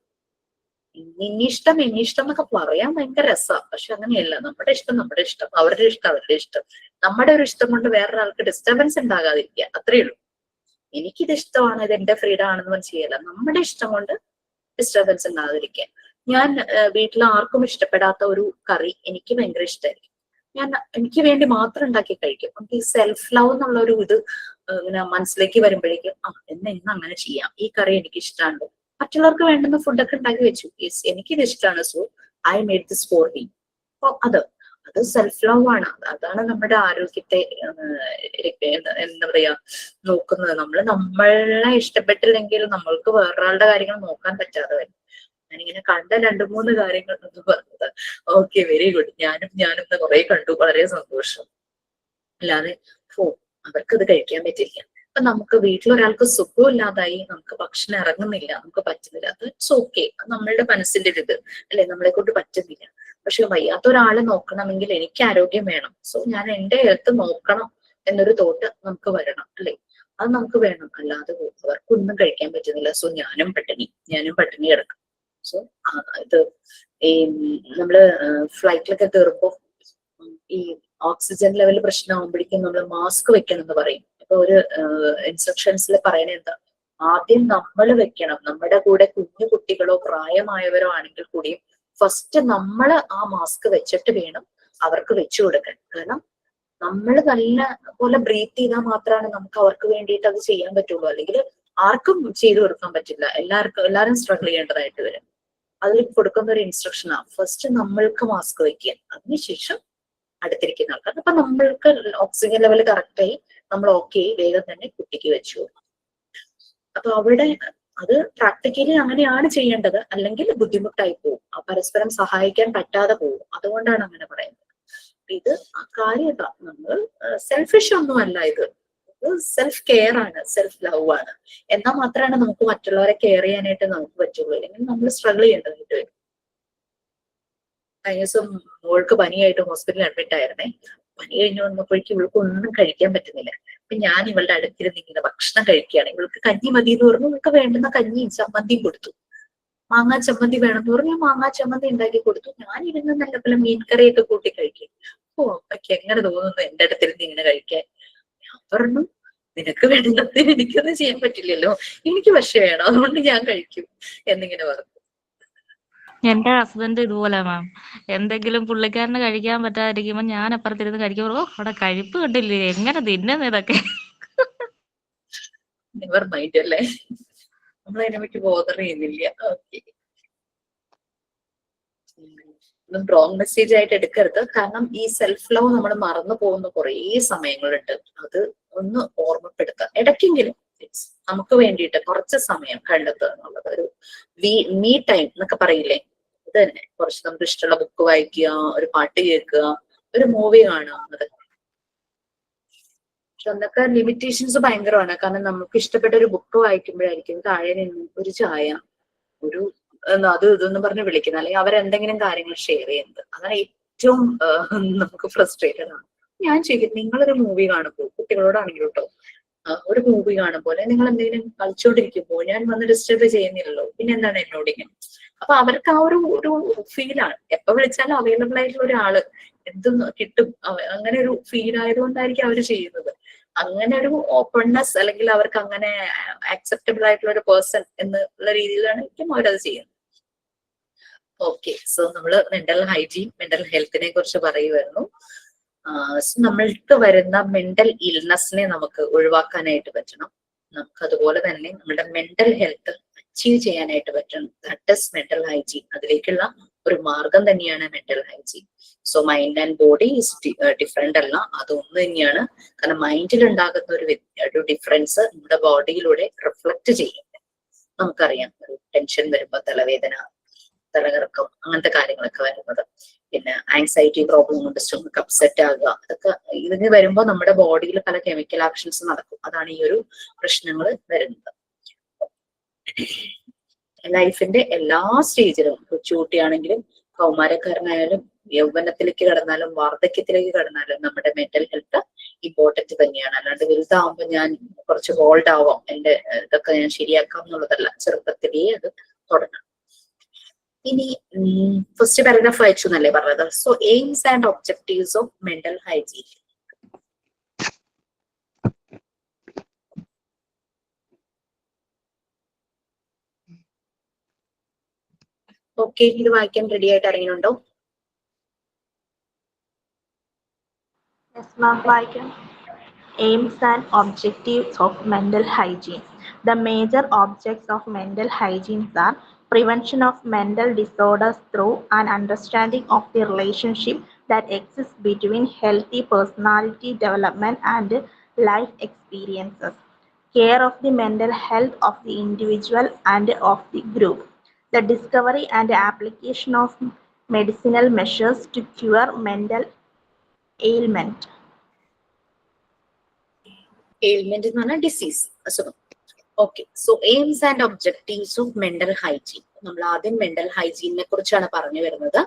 ഇന്നിഷ്ടം എന്നൊക്കെ പറയാൻ ഭയങ്കര രസമാണ്. പക്ഷെ അങ്ങനെയല്ല. നമ്മുടെ ഇഷ്ടം, അവരുടെ ഇഷ്ടം. നമ്മുടെ ഒരു ഇഷ്ടം കൊണ്ട് വേറൊരാൾക്ക് ഡിസ്റ്റർബൻസ് ഉണ്ടാകാതിരിക്കുക, അത്രയേ ഉള്ളൂ. എനിക്കിത് ഇഷ്ടമാണ്, ഇത് എന്റെ ഫ്രീഡം ആണെന്ന് ചെയ്യല. നമ്മുടെ ഇഷ്ടം കൊണ്ട് ഡിസ്റ്റർബൻസ് ഉണ്ടാകാതിരിക്കുക. ഞാൻ വീട്ടിൽ ആർക്കും ഇഷ്ടപ്പെടാത്ത ഒരു കറി എനിക്ക് ഭയങ്കര ഇഷ്ടമായിരിക്കും. ഞാൻ എനിക്ക് വേണ്ടി മാത്രം ഉണ്ടാക്കി കഴിക്കും. നമുക്ക് ഈ സെൽഫ് ലവ് എന്നുള്ള ഒരു ഇത് ഇങ്ങനെ മനസ്സിലേക്ക് വരുമ്പോഴേക്കും ഇന്ന് അങ്ങനെ ചെയ്യാം, ഈ കറി എനിക്ക് ഇഷ്ടമാണ്, മറ്റുള്ളവർക്ക് വേണ്ടുന്ന ഫുഡൊക്കെ ഉണ്ടാക്കി വെച്ചു, യെസ് എനിക്കിത് ഇഷ്ടമാണ്, so I made this for me. അപ്പൊ അത് സെൽഫ് ലവ് ആണ്. അതാണ് നമ്മുടെ ആരോഗ്യത്തെ എന്താ പറയാ നോക്കുന്നത്. നമ്മളെ ഇഷ്ടപ്പെട്ടില്ലെങ്കിൽ നമ്മൾക്ക് വേറൊരാളുടെ കാര്യങ്ങൾ നോക്കാൻ പറ്റാതെ വരും. ഞാനിങ്ങനെ കണ്ട 2-3 കാര്യങ്ങൾ എന്ന് പറഞ്ഞത്. Okay, very good. ഞാനും കുറെ കണ്ടു, വളരെ സന്തോഷം. അല്ലാതെ അവർക്കത് കഴിക്കാൻ പറ്റില്ല. അപ്പൊ നമുക്ക് വീട്ടിലൊരാൾക്ക് സുഖമില്ലാതായി, നമുക്ക് ഭക്ഷണം ഇറങ്ങുന്നില്ല, നമുക്ക് പറ്റുന്നില്ല, അത് ഇറ്റ്സ് ഓക്കെ, നമ്മളുടെ മനസ്സിന്റെ ഒരു ഇത് അല്ലെ, നമ്മളെ കൊണ്ട് പറ്റുന്നില്ല. പക്ഷെ വയ്യാത്ത ഒരാളെ നോക്കണമെങ്കിൽ എനിക്ക് ആരോഗ്യം വേണം, സോ ഞാൻ എന്റെ ഹെൽത്ത് നോക്കണം എന്നൊരു തോട്ട് നമുക്ക് വരണം അല്ലെ, അത് നമുക്ക് വേണം. അല്ലാതെ അവർക്കൊന്നും കഴിക്കാൻ പറ്റുന്നില്ല, സോ ഞാനും പട്ടിണി കിടക്കും. സോ ഇത് ഈ നമ്മള് ഫ്ലൈറ്റിലൊക്കെ കയറുമ്പോ ഈ ഓക്സിജൻ ലെവൽ പ്രശ്നമാകുമ്പോഴേക്കും നമ്മൾ മാസ്ക് വെക്കണം എന്ന് പറയും. ഇപ്പൊ ഒരു ഇൻസ്ട്രക്ഷൻസിൽ പറയണ എന്താ, ആദ്യം നമ്മൾ വെക്കണം. നമ്മുടെ കൂടെ കുഞ്ഞു കുട്ടികളോ പ്രായമായവരോ ആണെങ്കിൽ കൂടിയും ഫസ്റ്റ് നമ്മൾ ആ മാസ്ക് വെച്ചിട്ട് വേണം അവർക്ക് വെച്ചു കൊടുക്കാൻ. കാരണം നമ്മൾ നല്ല പോലെ ബ്രീത്ത് ചെയ്താൽ മാത്രമാണ് നമുക്ക് അവർക്ക് വേണ്ടിയിട്ട് അത് ചെയ്യാൻ പറ്റുള്ളൂ. അല്ലെങ്കിൽ ആർക്കും ചെയ്തു കൊടുക്കാൻ പറ്റില്ല, എല്ലാരും സ്ട്രഗിൾ ചെയ്യേണ്ടതായിട്ട് വരും. അതിൽ കൊടുക്കുന്ന ഒരു ഇൻസ്ട്രക്ഷനാ, ഫസ്റ്റ് നമ്മൾക്ക് മാസ്ക് വെക്കുക, അതിനുശേഷം അടുത്തിരിക്കുന്ന ആൾക്കാർ. അപ്പൊ നമ്മൾക്ക് ഓക്സിജൻ ലെവൽ കറക്റ്റായി, നമ്മൾ ഓക്കെ വേഗം തന്നെ കുട്ടിക്ക് വെച്ചു. അപ്പൊ അവിടെ അത് പ്രാക്ടിക്കലി അങ്ങനെയാണ് ചെയ്യേണ്ടത്, അല്ലെങ്കിൽ ബുദ്ധിമുട്ടായി പോകും, പരസ്പരം സഹായിക്കാൻ പറ്റാതെ പോകും. അതുകൊണ്ടാണ് അങ്ങനെ പറയുന്നത്. ഇത് ആ കാര്യത, നമ്മൾ സെൽഫിഷ് ഒന്നുമല്ല, ഇത് സെൽഫ് കെയർ ആണ്, സെൽഫ് ലവ് ആണ്. എന്നാൽ മാത്രമാണ് നമുക്ക് മറ്റുള്ളവരെ കെയർ ചെയ്യാനായിട്ട് നമുക്ക് പറ്റുള്ളൂ, അല്ലെങ്കിൽ നമ്മൾ സ്ട്രഗിൾ ചെയ്യേണ്ടതായിട്ട് വരും. കഴിഞ്ഞ ദിവസം മോൾക്ക് പനിയായിട്ട് ഹോസ്പിറ്റലിൽ അഡ്മിറ്റ് ആയിരുന്നേ. പനി കഴിഞ്ഞ് വന്നപ്പോഴേക്കും ഇവൾക്ക് ഒന്നും കഴിക്കാൻ പറ്റുന്നില്ല. അപ്പൊ ഞാൻ ഇവളുടെ അടുത്തിരുന്ന് ഇങ്ങനെ ഭക്ഷണം കഴിക്കുകയാണ്. ഇവൾക്ക് കഞ്ഞി മതി എന്ന് പറഞ്ഞു, ഇവൾക്ക് വേണ്ടുന്ന കഞ്ഞിയും ചമ്മന്തിയും കൊടുത്തു. മാങ്ങാ ചമ്മന്തി വേണമെന്ന് പറഞ്ഞു, ഞാൻ മാങ്ങാ ചമ്മന്തി ഉണ്ടാക്കി കൊടുത്തു. ഞാൻ ഇരുന്ന് നല്ലപോലെ മീൻകറിയൊക്കെ കൂട്ടി കഴിക്കും. അമ്മയ്ക്ക് എങ്ങനെ തോന്നുന്നു എന്റെ അടുത്തിരുന്ന് ഇങ്ങനെ കഴിക്കാൻ? ഞാൻ പറഞ്ഞു, നിനക്ക് വേണ്ടുന്നതിന് എനിക്കൊന്നും ചെയ്യാൻ പറ്റില്ലല്ലോ, എനിക്ക് പക്ഷെ വേണം, അതുകൊണ്ട് ഞാൻ കഴിക്കും എന്നിങ്ങനെ പറഞ്ഞു. എന്റെ ഹസ്ബൻഡ് ഇതുപോലെ മാം, എന്തെങ്കിലും പുള്ളിക്കാരന് കഴിക്കാൻ പറ്റാതിരിക്കുമ്പോ ഞാൻ അപ്പുറത്തിരുന്ന് കഴിക്കുമ്പോ അവിടെ കഴിപ്പ് കണ്ടില്ലേ, എങ്ങനെ തിന്നുന്നു ഇതൊക്കെ. നെവർ മൈൻഡ് അല്ലേ, നമ്മളതിനെ പറ്റി ബോധർ ചെയ്യുന്നില്ല. ഓക്കെ, റോങ് മെസ്സേജ് ആയിട്ട് എടുക്കരുത്. കാരണം ഈ സെൽഫ് ലവ് നമ്മൾ മറന്നു പോകുന്ന കുറേ സമയങ്ങളുണ്ട്. അത് ഒന്ന് ഓർമ്മപ്പെടുത്തുക ഇടയ്ക്കെങ്കിലും. നമുക്ക് വേണ്ടിയിട്ട് കുറച്ച് സമയം കണ്ടെത്തുക എന്നുള്ളത് ഒരു മീ ടൈം എന്നൊക്കെ പറയില്ലേ, ഇത് തന്നെ. കുറച്ച് നമുക്ക് ഇഷ്ടമുള്ള ബുക്ക് വായിക്കുക, ഒരു പാട്ട് കേൾക്കുക, ഒരു മൂവി കാണുക. പക്ഷെ അന്നൊക്കെ ലിമിറ്റേഷൻസ് ഭയങ്കരമാണ്. കാരണം നമുക്ക് ഇഷ്ടപ്പെട്ട ഒരു ബുക്ക് വായിക്കുമ്പോഴായിരിക്കും താഴെ നിന്ന് ഒരു ചായ, ഒരു അത് ഇതൊന്നും പറഞ്ഞ് വിളിക്കുന്നത്, അല്ലെങ്കിൽ അവരെന്തെങ്കിലും കാര്യങ്ങൾ ഷെയർ ചെയ്യുന്നത്. അതാണ് ഏറ്റവും നമുക്ക് ഫ്രസ്ട്രേറ്റഡ് ആണ്. ഞാൻ ചോദിക്കും, നിങ്ങളൊരു മൂവി കാണുമ്പോൾ, കുട്ടികളോടാണെങ്കിലും കേട്ടോ, ഒരു മൂവി കാണുമ്പോൾ നിങ്ങൾ എന്തെങ്കിലും കളിച്ചോണ്ടിരിക്കുമ്പോൾ ഞാൻ വന്ന് ഡിസ്റ്റർബ് ചെയ്യുന്നില്ലല്ലോ, പിന്നെ എന്താണ് എന്നോട് ഇങ്ങനെ? അപ്പൊ അവർക്ക് ആ ഒരു ഫീലാണ്, എപ്പോ വിളിച്ചാലും അവൈലബിൾ ആയിട്ടുള്ള ഒരാള് എന്തും കിട്ടും, അങ്ങനെ ഒരു ഫീൽ ആയതുകൊണ്ടായിരിക്കും അവർ ചെയ്യുന്നത്. അങ്ങനെ ഒരു ഓപ്പൺനെസ്, അല്ലെങ്കിൽ അവർക്ക് അങ്ങനെ ആക്സെപ്റ്റബിൾ ആയിട്ടുള്ള ഒരു പേഴ്സൺ എന്നുള്ള രീതിയിലാണ് അവരത് ചെയ്യുന്നത്. ഓക്കെ, സോ നമ്മള് മെന്റൽ ഹൈജീൻ, മെന്റൽ ഹെൽത്തിനെ കുറിച്ച് പറയുമായിരുന്നു. നമ്മൾക്ക് വരുന്ന മെന്റൽ ഇൽനെസ്സിനെ നമുക്ക് ഒഴിവാക്കാനായിട്ട് പറ്റണം. നമുക്ക് അതുപോലെ തന്നെ നമ്മുടെ മെന്റൽ ഹെൽത്ത് അച്ചീവ് ചെയ്യാനായിട്ട് പറ്റണം. That is mental hygiene. അതിലേക്കുള്ള ഒരു മാർഗം തന്നെയാണ് mental hygiene. So mind and body is different അല്ല, അതൊന്നു തന്നെയാണ്. കാരണം മൈൻഡിൽ ഉണ്ടാകുന്ന ഒരു ഡിഫറൻസ് നമ്മുടെ ബോഡിയിലൂടെ റിഫ്ലക്ട് ചെയ്യും. നമുക്കറിയാം, ഒരു ടെൻഷൻ വരുമ്പോ തലവേദന, തലകറക്കം, അങ്ങനത്തെ കാര്യങ്ങളൊക്കെ വരുന്നത്. പിന്നെ ആങ്സൈറ്റി പ്രോബ്ലം കൊണ്ട് സ്റ്റൊമക്ക് അപ്സെറ്റ് ആകുക, അതൊക്കെ ഇതിന് വരുമ്പോൾ നമ്മുടെ ബോഡിയിൽ പല കെമിക്കൽ ആക്ഷൻസ് നടക്കും. അതാണ് ഈ ഒരു പ്രശ്നങ്ങൾ വരുന്നത്. ലൈഫിന്റെ എല്ലാ സ്റ്റേജിലും, കൊച്ചുകുട്ടിയാണെങ്കിലും കൗമാരക്കാരനായാലും യൗവനത്തിലേക്ക് കടന്നാലും വാർദ്ധക്യത്തിലേക്ക് കടന്നാലും നമ്മുടെ മെന്റൽ ഹെൽത്ത് ഇമ്പോർട്ടന്റ് തന്നെയാണ്. അല്ലാണ്ട് വലുതാവുമ്പോൾ ഞാൻ കുറച്ച് ബോൾഡ് ആവാം, എന്റെ ഇതൊക്കെ ഞാൻ ശരിയാക്കാം എന്നുള്ളതല്ല. ചെറുപ്പത്തിലേ അത് തുടങ്ങണം. ഇനി ഫസ്റ്റ് പാരഗ്രാഫ് വായിച്ചു എന്നല്ലേ പറഞ്ഞത്. So AIIMS and objectives of mental hygiene. Okay, ഇത് വായിക്കാൻ റെഡി ആയിട്ട് ഇറങ്ങിയിട്ടുണ്ടോ? Yes, ma'am. Aims and objectives of mental hygiene. The major objects of mental hygiene are prevention of mental disorders through an understanding of the relationship that exists between healthy personality development and life experiences, care of the mental health of the individual and of the group, the discovery and application of medicinal measures to cure mental ailment. Ailment എന്ന് പറഞ്ഞാൽ disease, അസുഖം. Okay, so AIIMS and objectives of mental hygiene. നമ്മൾ ആദ്യം mental ഹൈജീനെ കുറിച്ചാണ് പറഞ്ഞു വരുന്നത്.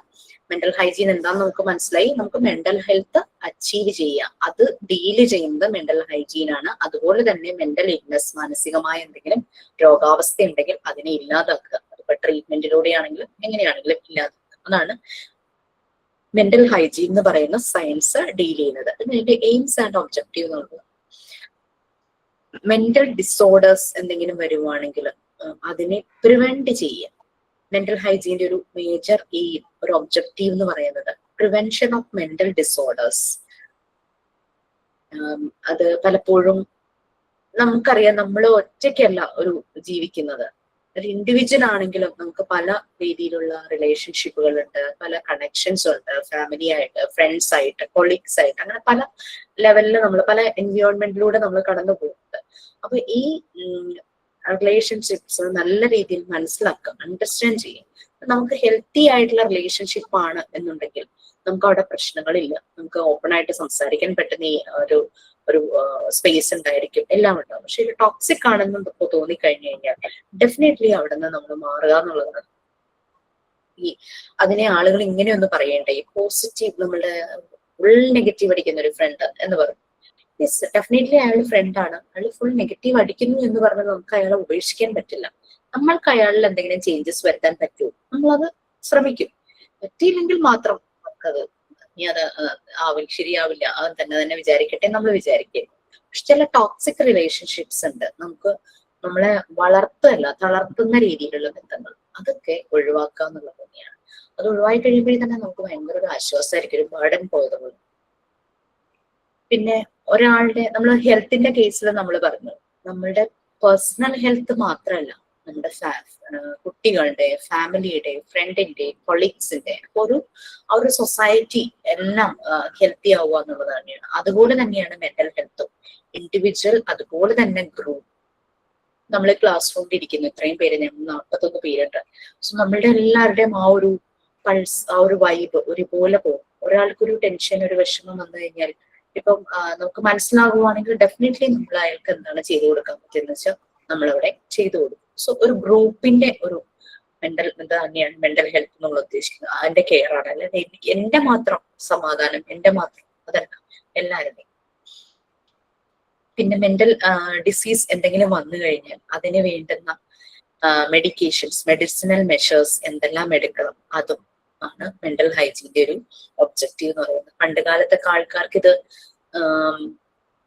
Mental hygiene എന്താന്ന് നമുക്ക് മനസ്സിലായി. നമുക്ക് മെന്റൽ ഹെൽത്ത് അച്ചീവ് ചെയ്യുക, അത് ഡീല് ചെയ്യുന്നത് മെന്റൽ ഹൈജീൻ ആണ്. അതുപോലെ തന്നെ മെന്റൽ ഇൽനെസ്, മാനസികമായ എന്തെങ്കിലും രോഗാവസ്ഥ ഉണ്ടെങ്കിൽ അതിനെ ഇല്ലാതാക്കുക. അതിപ്പോ ട്രീറ്റ്മെന്റിലൂടെ ആണെങ്കിലും എങ്ങനെയാണെങ്കിലും ഇല്ലാതാക്കുക. അതാണ് മെന്റൽ ഹൈജീൻ എന്ന് പറയുന്ന സയൻസ് ഡീൽ ചെയ്യുന്നത്. ഇതിന്റെ എയിംസ് ആൻഡ് ഒബ്ജക്റ്റീവ് എന്ന് പറയുന്നത് മെന്റൽ ഡിസോർഡേഴ്സ് എന്തെങ്കിലും വരുവാണെങ്കിൽ അതിനെ പ്രിവെന്റ് ചെയ്യുക. മെന്റൽ ഹൈജീന്റെ ഒരു മേജർ എയിം, ഒരു ഒബ്ജക്റ്റീവ് എന്ന് പറയുന്നത് പ്രിവെൻഷൻ ഓഫ് മെന്റൽ ഡിസോർഡേഴ്സ്. അത് പലപ്പോഴും നമുക്കറിയാം, നമ്മൾ ഒറ്റയ്ക്കല്ല ഒരു ജീവിക്കുന്നത്. ഒരു ഇൻഡിവിജ്വൽ ആണെങ്കിലും നമുക്ക് പല രീതിയിലുള്ള റിലേഷൻഷിപ്പുകൾ ഉണ്ട്, പല കണക്ഷൻസ് ഉണ്ട്, ഫാമിലി ആയിട്ട്, ഫ്രണ്ട്സ് ആയിട്ട്, കൊളീഗ്സ് ആയിട്ട്, അങ്ങനെ പല ലെവലിൽ നമ്മൾ പല എൻവയോൺമെന്റിലൂടെ നമ്മൾ കടന്നു പോകുന്നുണ്ട്. അപ്പൊ ഈ റിലേഷൻഷിപ്സ് നല്ല രീതിയിൽ മനസ്സിലാക്കുക, അണ്ടർസ്റ്റാൻഡ് ചെയ്യും. നമുക്ക് ഹെൽത്തി ആയിട്ടുള്ള റിലേഷൻഷിപ്പ് ആണ് എന്നുണ്ടെങ്കിൽ നമുക്ക് അവിടെ പ്രശ്നങ്ങളില്ല. നമുക്ക് ഓപ്പൺ ആയിട്ട് സംസാരിക്കാൻ പറ്റുന്ന ഒരു സ്പേസ് ഉണ്ടായിരിക്കും, എല്ലാം ഉണ്ടാവും. പക്ഷെ ഇത് ടോക്സിക് ആണെന്ന് തോന്നിക്കഴിഞ്ഞു കഴിഞ്ഞാൽ ഡെഫിനറ്റ്ലി അവിടെ നിന്ന് നമ്മൾ മാറുക എന്നുള്ളതാണ്. അതിനെ ആളുകൾ ഇങ്ങനെയൊന്ന് പറയണ്ടേ, പോസിറ്റീവ്, നമ്മളുടെ ഫുൾ നെഗറ്റീവ് അടിക്കുന്ന ഒരു ഫ്രണ്ട് എന്ന് പറയും. യെസ്, ഡെഫിനറ്റ്ലി അയാൾ ഫ്രണ്ടാണ്. അയാൾ ഫുൾ നെഗറ്റീവ് അടിക്കുന്നു എന്ന് പറഞ്ഞാൽ നമുക്ക് അയാളെ ഉപേക്ഷിക്കാൻ പറ്റില്ല. നമ്മൾക്ക് അയാളിൽ എന്തെങ്കിലും ചേഞ്ചസ് വരുത്താൻ പറ്റുമോ, നമ്മളത് ശ്രമിക്കും. പറ്റിയില്ലെങ്കിൽ മാത്രം നമുക്കത് ഇനി അത് ശരിയാവില്ല, അത് തന്നെ വിചാരിക്കട്ടെ നമ്മൾ വിചാരിക്കും. പക്ഷെ ചില ടോക്സിക് റിലേഷൻഷിപ്സ് ഉണ്ട്, നമുക്ക് നമ്മളെ വളർത്തല്ല, തളർത്തുന്ന രീതിയിലുള്ള ബന്ധങ്ങൾ, അതൊക്കെ ഒഴിവാക്കുക എന്നുള്ളത് തന്നെയാണ്. അത് ഒഴിവായി കഴിയുമ്പോഴേ തന്നെ നമുക്ക് ഭയങ്കര ഒരു ആശ്വാസമായിരിക്കും, ഒരു ബർഡൻ പോയതുപോലെ. പിന്നെ ഒരാളുടെ, നമ്മൾ ഹെൽത്തിന്റെ കേസിൽ നമ്മൾ പറഞ്ഞു, നമ്മളുടെ പേഴ്സണൽ ഹെൽത്ത് മാത്രമല്ല, നമ്മുടെ കുട്ടികളുടെ, ഫാമിലിയുടെ, ഫ്രണ്ടിന്റെ, കൊളീഗ്സിന്റെ, ആ ഒരു സൊസൈറ്റി എല്ലാം ഹെൽത്തി ആവുക എന്നുള്ളത് തന്നെയാണ്. അതുപോലെ തന്നെയാണ് മെന്റൽ ഹെൽത്തും, ഇൻഡിവിജ്വൽ, അതുപോലെ തന്നെ ഗ്രൂപ്പ്. നമ്മൾ ക്ലാസ് റൂമിൽ ഇരിക്കുന്നു, ഇത്രയും പേര്, 41 പേരുണ്ട്. സോ നമ്മളുടെ എല്ലാവരുടെയും ആ ഒരു പൾസ്, ആ ഒരു വൈബ് ഒരുപോലെ പോകും. ഒരാൾക്കൊരു ടെൻഷൻ, ഒരു വിഷമം വന്നു കഴിഞ്ഞാൽ ഇപ്പം നമുക്ക് മനസ്സിലാകുവാണെങ്കിൽ ഡെഫിനറ്റ്ലി നമ്മൾ അയാൾക്ക് എന്താണ് ചെയ്തു കൊടുക്കാൻ പറ്റുന്നത് വെച്ചാൽ നമ്മളവിടെ ചെയ്തു കൊടുക്കും. സോ ഒരു ഗ്രൂപ്പിന്റെ ഒരു മെന്റൽ തന്നെയാണ് മെന്റൽ ഹെൽത്ത് നമ്മൾ ഉദ്ദേശിക്കുന്നത്. അതിന്റെ കെയർ ആണ്. അല്ലാതെ എനിക്ക് എന്റെ മാത്രം സമാധാനം, എന്റെ മാത്രം അതല്ല, എല്ലാവരുടെയും. പിന്നെ മെന്റൽ ഡിസീസ് എന്തെങ്കിലും വന്നു കഴിഞ്ഞാൽ അതിന് വേണ്ടുന്ന മെഡിക്കേഷൻസ്, മെഡിസിനൽ മെഷേഴ്സ് എന്തെല്ലാം എടുക്കണം, അതും ആണ് മെന്റൽ ഹൈജീന്റെ ഒരു ഒബ്ജക്റ്റീവ് എന്ന് പറയുന്നത്. പണ്ട് കാലത്തൊക്കെ ആൾക്കാർക്ക് ഇത്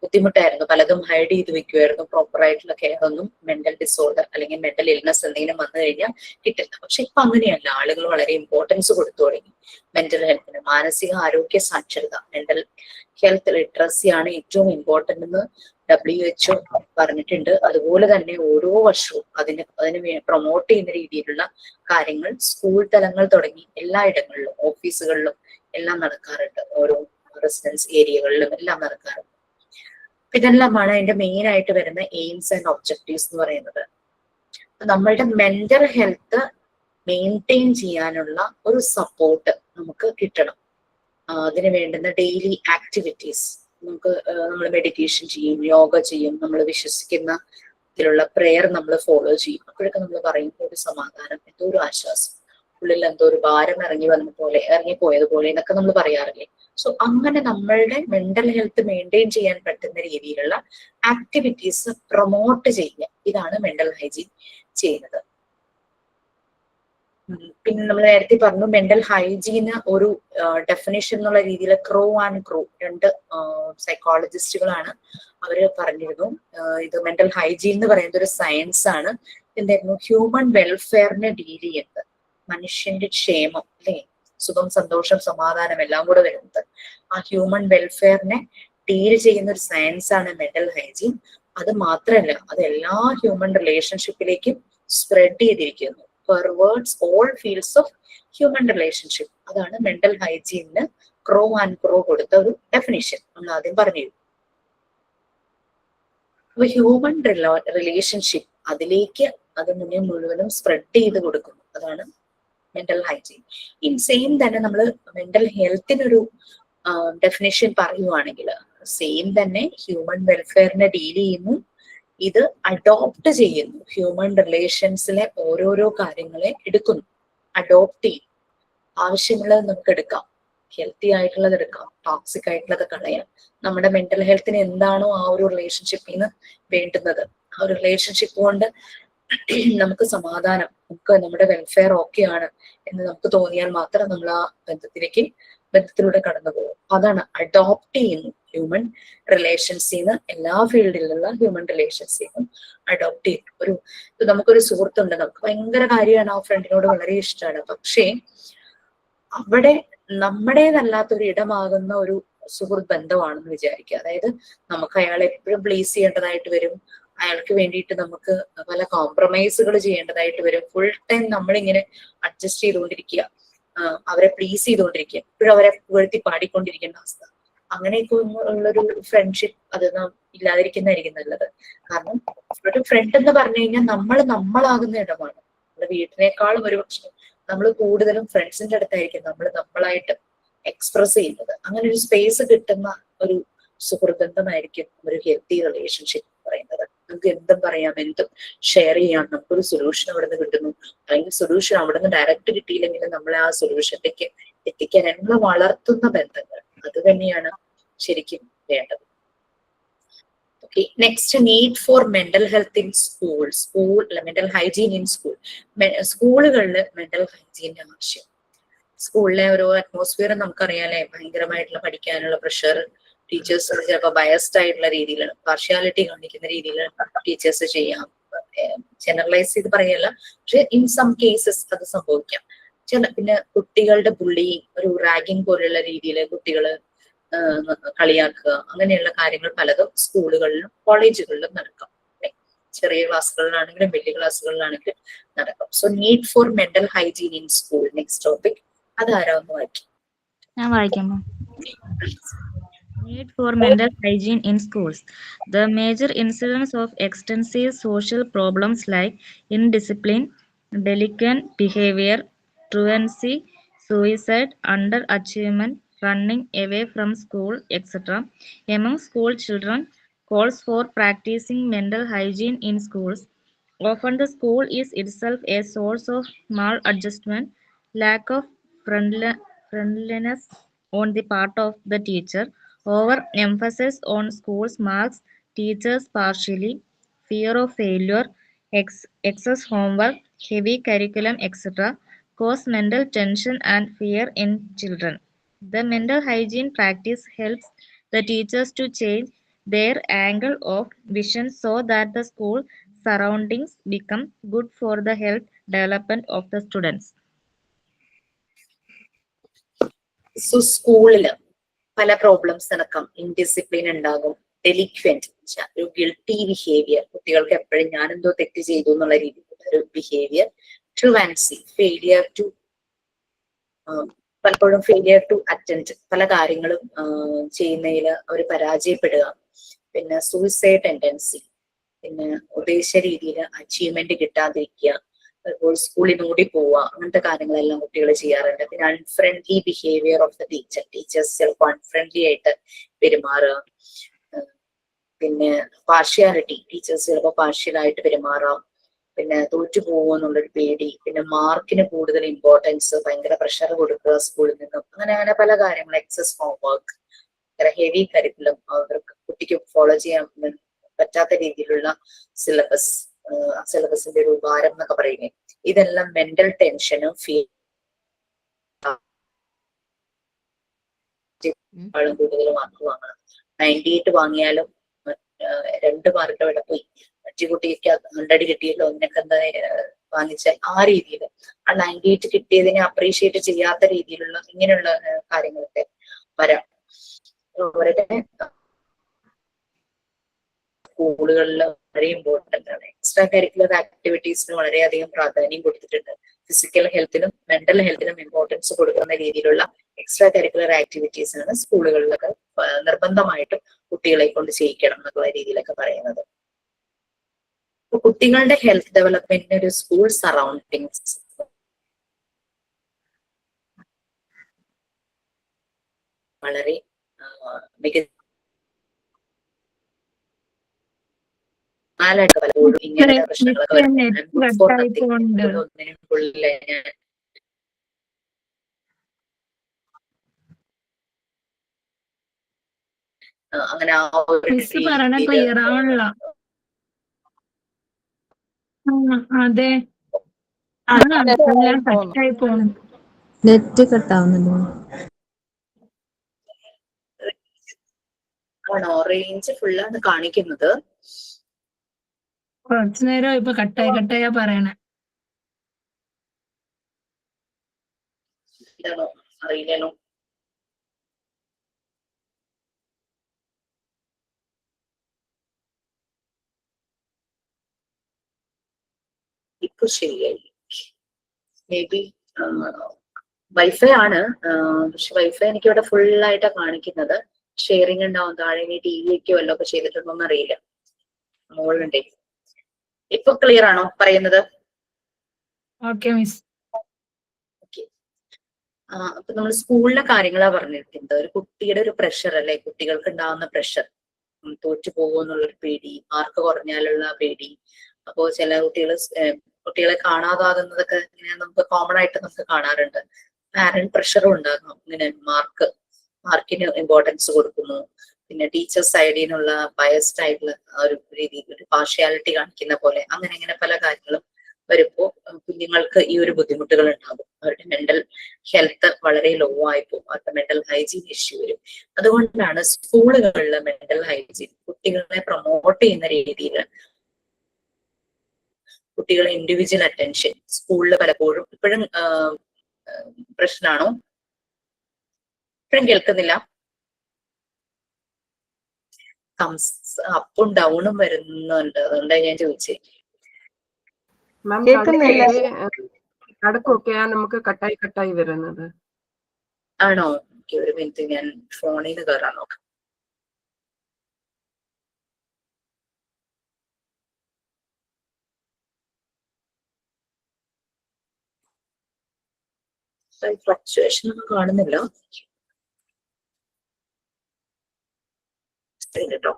ബുദ്ധിമുട്ടായിരുന്നു, പലതും ഹൈഡ് ചെയ്ത് വെക്കുമായിരുന്നു. പ്രോപ്പർ ആയിട്ടുള്ള കെയർ ഒന്നും മെന്റൽ ഡിസോർഡർ അല്ലെങ്കിൽ മെന്റൽ ഇൽനെസ് എന്തെങ്കിലും വന്നു കഴിഞ്ഞാൽ കിട്ടില്ല. പക്ഷെ ഇപ്പൊ അങ്ങനെയല്ല, ആളുകൾ വളരെ ഇമ്പോർട്ടൻസ് കൊടുത്തു തുടങ്ങി മെന്റൽ ഹെൽത്തിന്. മാനസിക ആരോഗ്യ സാക്ഷരത, മെന്റൽ ഹെൽത്ത് ലിറ്ററസി ആണ് ഏറ്റവും ഇമ്പോർട്ടന്റ് എന്ന് WHO പറഞ്ഞിട്ടുണ്ട്. അതുപോലെ തന്നെ ഓരോ വർഷവും അതിന് പ്രൊമോട്ട് ചെയ്യുന്ന രീതിയിലുള്ള കാര്യങ്ങൾ സ്കൂൾ തലങ്ങൾ തുടങ്ങി എല്ലായിടങ്ങളിലും, ഓഫീസുകളിലും എല്ലാം നടക്കാറുണ്ട്. ഓരോ റെസിഡൻസ് ഏരിയകളിലും എല്ലാം നടക്കാറുണ്ട്. ഇതെല്ലാമാണ് അതിന്റെ മെയിൻ ആയിട്ട് വരുന്ന എയിംസ് ആൻഡ് ഒബ്ജക്റ്റീവ്സ് എന്ന് പറയുന്നത്. നമ്മളുടെ മെന്റൽ ഹെൽത്ത് മെയിൻറ്റെയിൻ ചെയ്യാനുള്ള ഒരു സപ്പോർട്ട് നമുക്ക് കിട്ടണം. അതിന് വേണ്ടുന്ന ഡെയിലി ആക്ടിവിറ്റീസ്, നമ്മൾ മെഡിറ്റേഷൻ ചെയ്യും, യോഗ ചെയ്യും, നമ്മൾ വിശ്വസിക്കുന്ന ഇതിലുള്ള പ്രെയർ നമ്മൾ ഫോളോ ചെയ്യും. അപ്പോഴൊക്കെ നമ്മൾ പറയുമ്പോൾ ഒരു സമാധാനം, എന്തോ ഒരു ആശ്വാസം, ഉള്ളിൽ എന്തോ ഒരു ഭാരം ഇറങ്ങിപ്പോയതുപോലെ എന്നൊക്കെ നമ്മൾ പറയാറില്ലേ. സോ അങ്ങനെ നമ്മളുടെ മെന്റൽ ഹെൽത്ത് മെയിൻറ്റെയിൻ ചെയ്യാൻ പറ്റുന്ന രീതിയിലുള്ള ആക്ടിവിറ്റീസ് പ്രൊമോട്ട് ചെയ്യുക, ഇതാണ് മെന്റൽ ഹൈജീൻ ചെയ്യുന്നത്. പിന്നെ നമ്മൾ നേരത്തെ പറഞ്ഞു, മെന്റൽ ഹൈജീന് ഒരു ഡെഫിനേഷൻ എന്നുള്ള രീതിയിൽ ക്രോ ആൻഡ് ക്രൂ, രണ്ട് സൈക്കോളജിസ്റ്റുകളാണ് അവര് പറഞ്ഞിരുന്നു. ഇത് മെന്റൽ ഹൈജീൻ എന്ന് പറയുന്നത് ഒരു സയൻസ് ആണ്. എന്തായിരുന്നു, ഹ്യൂമൻ വെൽഫെയറിനെ ഡീൽ ചെയ്യുന്നത്. മനുഷ്യന്റെ ക്ഷേമം അല്ലെ, സുഖം, സന്തോഷം, സമാധാനം എല്ലാം കൂടെ വരുന്നത്. ആ ഹ്യൂമൻ വെൽഫെയറിനെ ഡീൽ ചെയ്യുന്ന ഒരു സയൻസ് ആണ് മെന്റൽ ഹൈജീൻ. അത് മാത്രമല്ല, അത് എല്ലാ ഹ്യൂമൻ റിലേഷൻഷിപ്പിലേക്കും സ്പ്രെഡ് ചെയ്തിരിക്കുന്നു. Pervades all fields of human റിലേഷൻഷിപ്പ്. അതാണ് മെന്റൽ ഹൈജീനിന് ക്രോ ആൻഡ് ക്രോ കൊടുത്ത ഒരു ഡെഫിനിഷൻ നമ്മൾ ആദ്യം പറഞ്ഞു. അപ്പൊ ഹ്യൂമൻ റിലേഷൻഷിപ്പ് അതിലേക്ക് അതിനെ മുഴുവനും സ്പ്രെഡ് ചെയ്ത് കൊടുക്കുന്നു. അതാണ് മെന്റൽ ഹൈജീൻ. ഇൻ സെയിം തന്നെ നമ്മൾ മെന്റൽ ഹെൽത്തിനൊരു ഡെഫിനേഷൻ പറയുവാണെങ്കിൽ സെയിം തന്നെ ഹ്യൂമൻ വെൽഫെയറിനെ ഡീൽ ചെയ്യുന്നു. ഇത് അഡോപ്റ്റ് ചെയ്യുന്നു. ഹ്യൂമൻ റിലേഷൻസിലെ ഓരോരോ കാര്യങ്ങളെ എടുക്കുന്നു, അഡോപ്റ്റ് ചെയ്യും. ആവശ്യമുള്ളത് നമുക്ക് എടുക്കാം, ഹെൽത്തി ആയിട്ടുള്ളത് എടുക്കാം, ടോക്സിക് ആയിട്ടുള്ളത് കളയാം. നമ്മുടെ മെന്റൽ ഹെൽത്തിന് എന്താണോ ആ ഒരു റിലേഷൻഷിപ്പിൽ നിന്ന് വേണ്ടുന്നത്, ആ ഒരു റിലേഷൻഷിപ്പ് കൊണ്ട് നമുക്ക് സമാധാനം, നമുക്ക് നമ്മുടെ വെൽഫെയർ ഓക്കെ ആണ് എന്ന് നമുക്ക് തോന്നിയാൽ മാത്രം നമ്മൾ ആ ബന്ധത്തിലൂടെ കടന്നു പോകും. അതാണ് അഡോപ്റ്റ് ചെയ്യുന്നു. ഹ്യൂമൻ റിലേഷൻസിൽ നിന്ന്, എല്ലാ ഫീൽഡിലുള്ള ഹ്യൂമൻ റിലേഷൻസിൽ നിന്നും അഡോപ്റ്റ് ചെയ്യുന്നു. നമുക്കൊരു സുഹൃത്തുണ്ട്, നമുക്ക് ഭയങ്കര കാര്യമാണ്, ആ ഫ്രണ്ടിനോട് വളരെ ഇഷ്ടമാണ്. പക്ഷേ അവിടെ നമ്മുടേതല്ലാത്തൊരു ഇടമാകുന്ന ഒരു സുഹൃത്ത് ബന്ധമാണെന്ന് വിചാരിക്കുക. അതായത് നമുക്ക് അയാളെ എപ്പോഴും പ്ലീസ് ചെയ്യേണ്ടതായിട്ട് വരും, അയാൾക്ക് വേണ്ടിയിട്ട് നമുക്ക് പല കോംപ്രമൈസുകൾ ചെയ്യേണ്ടതായിട്ട് വരും. ഫുൾ ടൈം നമ്മളിങ്ങനെ അഡ്ജസ്റ്റ് ചെയ്തുകൊണ്ടിരിക്കുക, അവരെ പ്ലീസ് ചെയ്തുകൊണ്ടിരിക്കുക, എപ്പോഴും അവരെ പുകഴ്ത്തി പാടിക്കൊണ്ടിരിക്കേണ്ട അവസ്ഥ. അങ്ങനെയൊക്കെ ഉള്ളൊരു ഫ്രണ്ട്ഷിപ്പ് അത് ഇല്ലാതിരിക്കുന്നതായിരിക്കും നല്ലത്. കാരണം ഒരു ഫ്രണ്ട് എന്ന് പറഞ്ഞു കഴിഞ്ഞാൽ നമ്മളാകുന്ന ഇടമാണ്. നമ്മുടെ വീട്ടിനേക്കാളും ഒരുപക്ഷെ നമ്മൾ കൂടുതലും ഫ്രണ്ട്സിന്റെ അടുത്തായിരിക്കും നമ്മൾ നമ്മളായിട്ട് എക്സ്പ്രസ് ചെയ്യുന്നത്. അങ്ങനെ ഒരു സ്പേസ് കിട്ടുന്ന ഒരു സുഹൃബന്ധമായിരിക്കും ഒരു ഹെൽത്തി റിലേഷൻഷിപ്പ് പറയുന്നത്. നമുക്ക് എന്തും പറയാം, എന്തും ഷെയർ ചെയ്യാം, നമുക്കൊരു സൊല്യൂഷൻ അവിടെ നിന്ന് കിട്ടുന്നു. അല്ലെങ്കിൽ സൊല്യൂഷൻ അവിടെ നിന്ന് ഡയറക്റ്റ് കിട്ടിയില്ലെങ്കിൽ നമ്മളെ ആ സൊല്യൂഷനിലേക്ക് എത്തിക്കാൻ നമ്മൾ വളർത്തുന്ന ബന്ധങ്ങൾ, അത് തന്നെയാണ് ശരിക്കും വേണ്ടത്. Okay, next, need for mental health in mental hygiene in സ്കൂളുകളിൽ മെന്റൽ ഹൈജീന്റെ ആവശ്യം. സ്കൂളിലെ ഒരു അറ്റ്മോസ്ഫിയർ നമുക്കറിയാലേ, ഭയങ്കരമായിട്ടുള്ള പഠിക്കാനുള്ള പ്രഷർ, ടീച്ചേഴ്സ് ചിലപ്പോൾ ബയസ്ഡ് ആയിട്ടുള്ള രീതിയിൽ, പാർഷ്യാലിറ്റി കാണിക്കുന്ന രീതിയിൽ ടീച്ചേഴ്സ് ചെയ്യാം. ജനറലൈസ് ചെയ്ത് പറയല്ല, പക്ഷെ ഇൻ സം കേസസ് അത് സംഭവിക്കാം. പിന്നെ കുട്ടികളുടെ ബുള്ളിങ്, ഒരു റാഗിങ് പോലെയുള്ള രീതിയിൽ കുട്ടികള് കളിയാക്കുക, അങ്ങനെയുള്ള കാര്യങ്ങൾ പലതും സ്കൂളുകളിലും കോളേജുകളിലും നടക്കാം. ചെറിയ ക്ലാസ്സുകളിലാണെങ്കിലും വലിയ ക്ലാസ്സുകളിലാണെങ്കിലും നടക്കും. So need for mental hygiene in school. Next topic, അതാരാ ഒന്ന് വായിക്കും? ഞാൻ വായിക്കാം. Need for mental hygiene in schools. The major incidence of extensive social problems like indiscipline, delinquent behavior, truancy, suicide, underachievement, running away from school, etc. among school children calls for practicing mental hygiene in schools. Often the school is itself a source of maladjustment, lack of friendliness on the part of the teacher, overemphasis on school's marks, teachers partially, fear of failure, excess homework, heavy curriculum, etc. cause mental tension and fear in children. The mental hygiene practice helps the teachers to change their angle of vision so that the school surroundings become good for the health development of the students. So സ്കൂളില് പല problems നടക്കാം. Indiscipline ഉണ്ടാകും, delinquent, ഒരു guilty behaviour, കുട്ടികൾക്ക് എപ്പോഴും ഞാൻ എന്തോ തെറ്റ് ചെയ്തു എന്നുള്ള രീതിയിലുള്ള ഒരു ബിഹേവിയർ, ട്രുവാൻസി, പലപ്പോഴും ഫെയിലിയർ ടു അറ്റൻഡ്, പല കാര്യങ്ങളും ചെയ്യുന്നതിൽ അവർ പരാജയപ്പെടുക. പിന്നെ സൂയിസൈഡ് ടെൻഡൻസി, പിന്നെ ഉദ്ദേശിച്ച രീതിയിൽ അച്ചീവ്മെന്റ് കിട്ടാതിരിക്കുക, ഇപ്പോൾ സ്കൂളിൽ നിന്ന് കൂടി പോവുക, അങ്ങനത്തെ കാര്യങ്ങളെല്ലാം കുട്ടികൾ ചെയ്യാറുണ്ട്. പിന്നെ unfriendly behaviour of the teachers ചിലപ്പോൾ അൺഫ്രണ്ട്ലി ആയിട്ട് പെരുമാറുക. പിന്നെ പാർഷ്യാലിറ്റി, ടീച്ചേഴ്സ് ചിലപ്പോൾ പാർഷ്യലായിട്ട് പെരുമാറാം. പിന്നെ തോറ്റു പോകുമോ എന്നുള്ളൊരു പേടി, പിന്നെ മാർക്കിന് കൂടുതൽ ഇമ്പോർട്ടൻസ്, ഭയങ്കര പ്രഷർ കൊടുക്കുക സ്കൂളിൽ നിന്നും, അങ്ങനെ പല കാര്യങ്ങൾ, എക്സസ് ഹോംവർക്ക്, ഹെവി കരിക്കുലം, അവർക്ക് കുട്ടിക്ക് ഫോളോ ചെയ്യാൻ പറ്റാത്ത രീതിയിലുള്ള സിലബസിന്റെ ഒരു ഭാരം എന്നൊക്കെ പറയുന്നത്, ഇതെല്ലാം മെന്റൽ ടെൻഷനും കൂടുതൽ മാർക്ക് വാങ്ങണം. 98 വാങ്ങിയാലും 2 മാർക്ക് ഇവിടെ പോയി, മറ്റു കുട്ടിക്ക് 100 കിട്ടിയല്ലോ, നിനക്ക് എന്താ വാങ്ങിച്ച ആ രീതിയിൽ ആ 98 കിട്ടിയതിനെ അപ്രീഷിയേറ്റ് ചെയ്യാത്ത രീതിയിലുള്ള ഇങ്ങനെയുള്ള കാര്യങ്ങളൊക്കെ വരാം. അവരുടെ സ്കൂളുകളിൽ വളരെ ഇമ്പോർട്ടന്റ് ആണ്. എക്സ്ട്രാ കരിക്കുലർ ആക്ടിവിറ്റീസിന് വളരെയധികം പ്രാധാന്യം കൊടുത്തിട്ടുണ്ട്. ഫിസിക്കൽ ഹെൽത്തിനും മെന്റൽ ഹെൽത്തിനും ഇമ്പോർട്ടൻസ് കൊടുക്കുന്ന രീതിയിലുള്ള എക്സ്ട്രാ കരിക്കുലർ ആക്ടിവിറ്റീസ് ആണ് സ്കൂളുകളിലൊക്കെ നിർബന്ധമായിട്ടും കുട്ടികളെ കൊണ്ട് ചെയ്യിക്കണം എന്നുള്ള രീതിയിലൊക്കെ പറയുന്നത്. കുട്ടികളുടെ ഹെൽത്ത് ഡെവലപ്മെന്റിന് ഒരു സ്കൂൾ സറൗണ്ടിങ്സ് വളരെ മികച്ച പലപ്പോഴും ഇങ്ങനെയുള്ള പ്രശ്നങ്ങളൊക്കെ വരുമ്പോൾ ഒന്നിനും ഉള്ളിൽ ഞാൻ അങ്ങനെ ആ ഒരു ക്ലിയർ ആവണില്ല. അതെ കട്ടായി പോണം. നെറ്റ് കട്ടാവുന്നുണ്ടോ? ആണോ? റേഞ്ച് ഫുള്ളാണ് കാണിക്കുന്നത്. കുറച്ചു നേരം ഇപ്പൊ കട്ടായാ പറയണേ. ഇതാണോ അറിയില്ലല്ലോ. ഇപ്പൊ ശരിയായി. മേ ബി വൈഫൈ ആണ്, പക്ഷെ വൈഫൈ എനിക്ക് ഇവിടെ ഫുൾ ആയിട്ടാ കാണിക്കുന്നത്. ഷെയറിംഗ് ഉണ്ടാവും താഴെ. ഇനി ടി വി ഒക്കെ വല്ലതും ഒക്കെ ചെയ്തിട്ടുണ്ടോന്ന് അറിയില്ല. മോളുണ്ടേ. ഇപ്പൊ ക്ലിയർ ആണോ പറയുന്നത്? Okay miss. അപ്പൊ നമ്മൾ സ്കൂളിലെ കാര്യങ്ങളാ പറഞ്ഞിരിക്കുന്നത്. ഒരു കുട്ടിയുടെ ഒരു പ്രഷർ അല്ലെ, കുട്ടികൾക്ക് ഉണ്ടാകുന്ന പ്രഷർ, തോറ്റു പോകുമെന്നുള്ളൊരു പേടി, മാർക്ക് കുറഞ്ഞാലുള്ള പേടി. അപ്പോ ചില കുട്ടികളെ കാണാതാകുന്നതൊക്കെ ഇങ്ങനെ നമുക്ക് കോമൺ ആയിട്ട് നമുക്ക് കാണാറുണ്ട്. പാരന്റ് പ്രഷറും ഉണ്ടാകും. ഇങ്ങനെ മാർക്കിന് ഇമ്പോർട്ടൻസ് കൊടുക്കുന്നു. പിന്നെ ടീച്ചേഴ്സ് സൈഡിൽ നിന്നുള്ള ബയസ്ഡ് ആയിട്ടുള്ള ഒരു രീതിയിൽ ഒരു പാർഷ്യാലിറ്റി കാണിക്കുന്ന പോലെ അങ്ങനെ പല കാര്യങ്ങളും വരുമ്പോ കുഞ്ഞുങ്ങൾക്ക് ഈ ഒരു ബുദ്ധിമുട്ടുകൾ ഉണ്ടാകും. അവരുടെ മെന്റൽ ഹെൽത്ത് വളരെ ലോ ആയി പോകും. അവരുടെ മെന്റൽ ഹൈജീൻ ഇഷ്യൂ വരും. അതുകൊണ്ടാണ് സ്കൂളുകളിലെ മെന്റൽ ഹൈജീൻ കുട്ടികളെ പ്രൊമോട്ട് ചെയ്യുന്ന രീതിയിൽ കുട്ടികളെ ഇൻഡിവിജ്വൽ അറ്റൻഷൻ സ്കൂളിൽ പലപ്പോഴും ഇപ്പോഴും പ്രശ്നമാണോ? ഇപ്പോഴും കേൾക്കുന്നില്ല. അപ്പും ഡൗണും വരുന്നുണ്ട്, അതുകൊണ്ടാണ് ഞാൻ ചോദിച്ചേ. അടക്കമൊക്കെയാ നമുക്ക് കട്ടായി വരുന്നത്. ആണോ? ഒരു മിനിറ്റ്, ഞാൻ ഫോണിൽ നിന്ന് കയറാൻ നോക്കാം. ഫ്ലക്ച്വേഷൻ ഒന്നും കാണുന്നില്ല കേട്ടോ.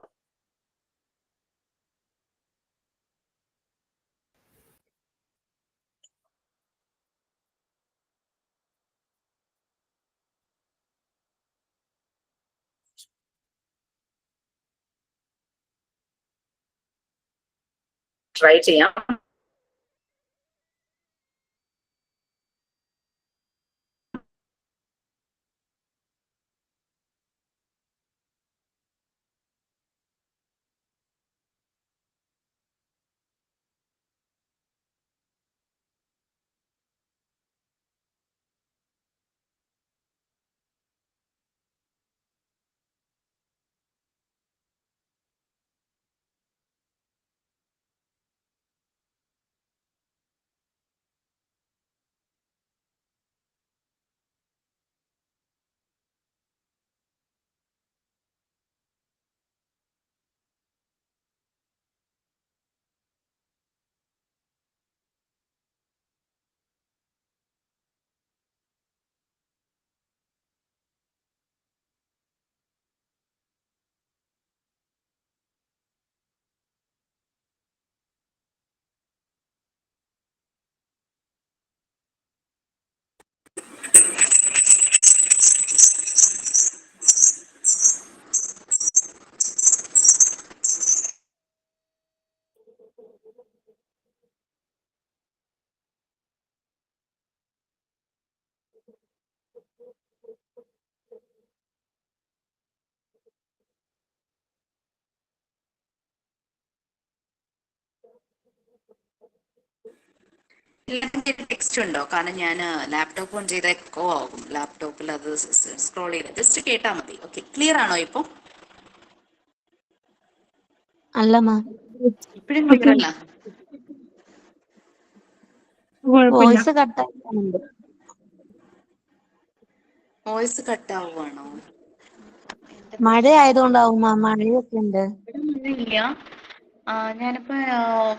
ട്രൈ ചെയ്യാം. ടെക്സ്റ്റ് ഉണ്ടോ? കാരണം ഞാൻ ലാപ്ടോപ്പ് ഓൺ ചെയ്ത എക്കോ ആകും, ലാപ്ടോപ്പിൽ അത് സ്ക്രോൾ ചെയ്ത് ജസ്റ്റ് കേട്ടാ മതി. ഓക്കെ, ക്ലിയർ ആണോ ഇപ്പൊ? അല്ല മാം, ഇപ്പോഴും ക്ലിയർ അല്ല. കുഴപ്പമില്ല. വോയിസ് കട്ടായിട്ടുണ്ട്. വോയിസ് കട്ട് ആവുകയാണോ? മഴ ആയതുകൊണ്ടാവും മാം, മഴയൊക്കെ ഉണ്ട്. ഇല്ല, ഞാനിപ്പോ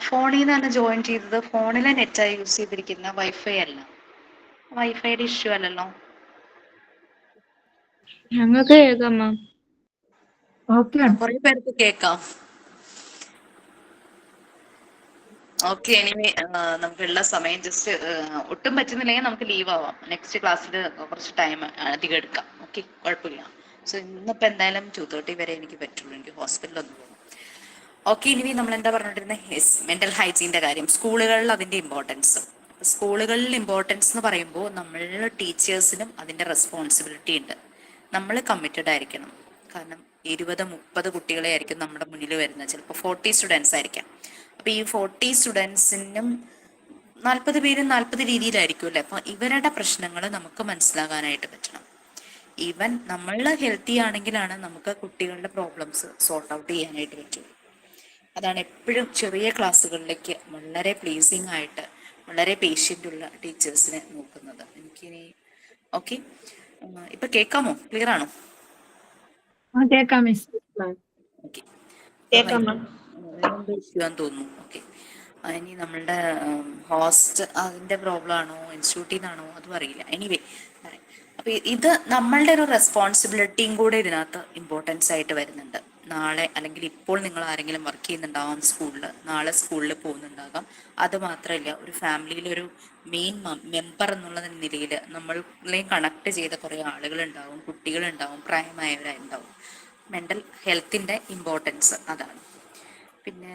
ഫോണിൽ നിന്ന് തന്നെ ജോയിൻ ചെയ്തത്. ഫോണിലെ നെറ്റായി യൂസ് ചെയ്തിരിക്കുന്ന, വൈഫൈ അല്ല. വൈഫൈയുടെ ഇഷ്യൂ അല്ലല്ലോ. ഞങ്ങൾക്ക് കേൾക്കാം മാം. ഓക്കെ കുറെ പേർക്ക് കേൾക്കാം. ഓക്കെ, എനിവേ നമുക്കുള്ള സമയം ജസ്റ്റ് ഒട്ടും പറ്റുന്നില്ലെങ്കിൽ നമുക്ക് ലീവ് ആവാം. നെക്സ്റ്റ് ക്ലാസ്സിൽ കുറച്ച് ടൈം അധികം എടുക്കാം. ഓക്കെ, കുഴപ്പമില്ല. സോ ഇന്നിപ്പോൾ എന്തായാലും 2:30 വരെ എനിക്ക് പറ്റുള്ളൂ, എനിക്ക് ഹോസ്പിറ്റലിൽ ഒന്ന് പോകും. ഓക്കെ, ഇനി നമ്മൾ എന്താ പറഞ്ഞിട്ടിരുന്നത്? യെസ്, മെന്റൽ ഹൈജീൻ്റെ കാര്യം, സ്കൂളുകളിൽ അതിൻ്റെ ഇമ്പോർട്ടൻസ്. സ്കൂളുകളിൽ ഇമ്പോർട്ടൻസ് എന്ന് പറയുമ്പോൾ നമ്മൾ ടീച്ചേഴ്സിനും അതിൻ്റെ റെസ്പോൺസിബിലിറ്റി ഉണ്ട്. നമ്മൾ കമ്മിറ്റഡ് ആയിരിക്കണം. കാരണം 20-30 കുട്ടികളെ ആയിരിക്കും നമ്മുടെ മുന്നിൽ വരുന്നത്, ചിലപ്പോൾ 40 സ്റ്റുഡൻസ് ആയിരിക്കാം. അപ്പൊ ഈ 40 സ്റ്റുഡൻസിനും 40 പേരും 40 രീതിയിലായിരിക്കും അല്ലെ. അപ്പൊ ഇവരുടെ പ്രശ്നങ്ങൾ നമുക്ക് മനസ്സിലാകാനായിട്ട് പറ്റണം. ഈവൻ നമ്മൾ ഹെൽത്തി ആണെങ്കിലാണ് നമുക്ക് കുട്ടികളുടെ പ്രോബ്ലംസ് സോർട്ട് ഔട്ട് ചെയ്യാനായിട്ട് പറ്റും. അതാണ് എപ്പോഴും ചെറിയ ക്ലാസ്സുകളിലേക്ക് വളരെ പ്ലീസിങ് ആയിട്ട് വളരെ പേഷ്യൻ്റ് ഉള്ള ടീച്ചേഴ്സിനെ നോക്കുന്നത്. എനിക്കിനി ഓക്കെ, ഇപ്പൊ കേൾക്കാമോ? ക്ലിയർ ആണോ? കേൾക്കാം മിസ്. ഓക്കെ, കേൾക്കാം മാം. ഇഷ്യൂ ആണെന്ന് തോന്നുന്നു. ഓക്കെ, ഇനി നമ്മളുടെ ഹോസ്റ്റ് അതിന്റെ പ്രോബ്ലം ആണോ ഇൻസ്റ്റിറ്റ്യൂട്ടിൽ നിന്നാണോ അതും അറിയില്ല. എനിവേ പറയാം. അപ്പൊ ഇത് നമ്മളുടെ ഒരു റെസ്പോൺസിബിലിറ്റിയും കൂടെ ഇതിനകത്ത് ഇമ്പോർട്ടൻസ് ആയിട്ട് വരുന്നുണ്ട്. നാളെ അല്ലെങ്കിൽ ഇപ്പോൾ നിങ്ങൾ ആരെങ്കിലും വർക്ക് ചെയ്യുന്നുണ്ടാവാം സ്കൂളിൽ, നാളെ സ്കൂളിൽ പോകുന്നുണ്ടാകാം. അത് മാത്രമല്ല, ഒരു ഫാമിലിയിലൊരു മെയിൻ മെമ്പർ എന്നുള്ള നിലയിൽ നമ്മളെ കണക്ട് ചെയ്ത കുറേ ആളുകളുണ്ടാവും, കുട്ടികളുണ്ടാവും, പ്രായമായവരുണ്ടാവും. മെൻ്റൽ ഹെൽത്തിൻ്റെ ഇമ്പോർട്ടൻസ് അതാണ്. പിന്നെ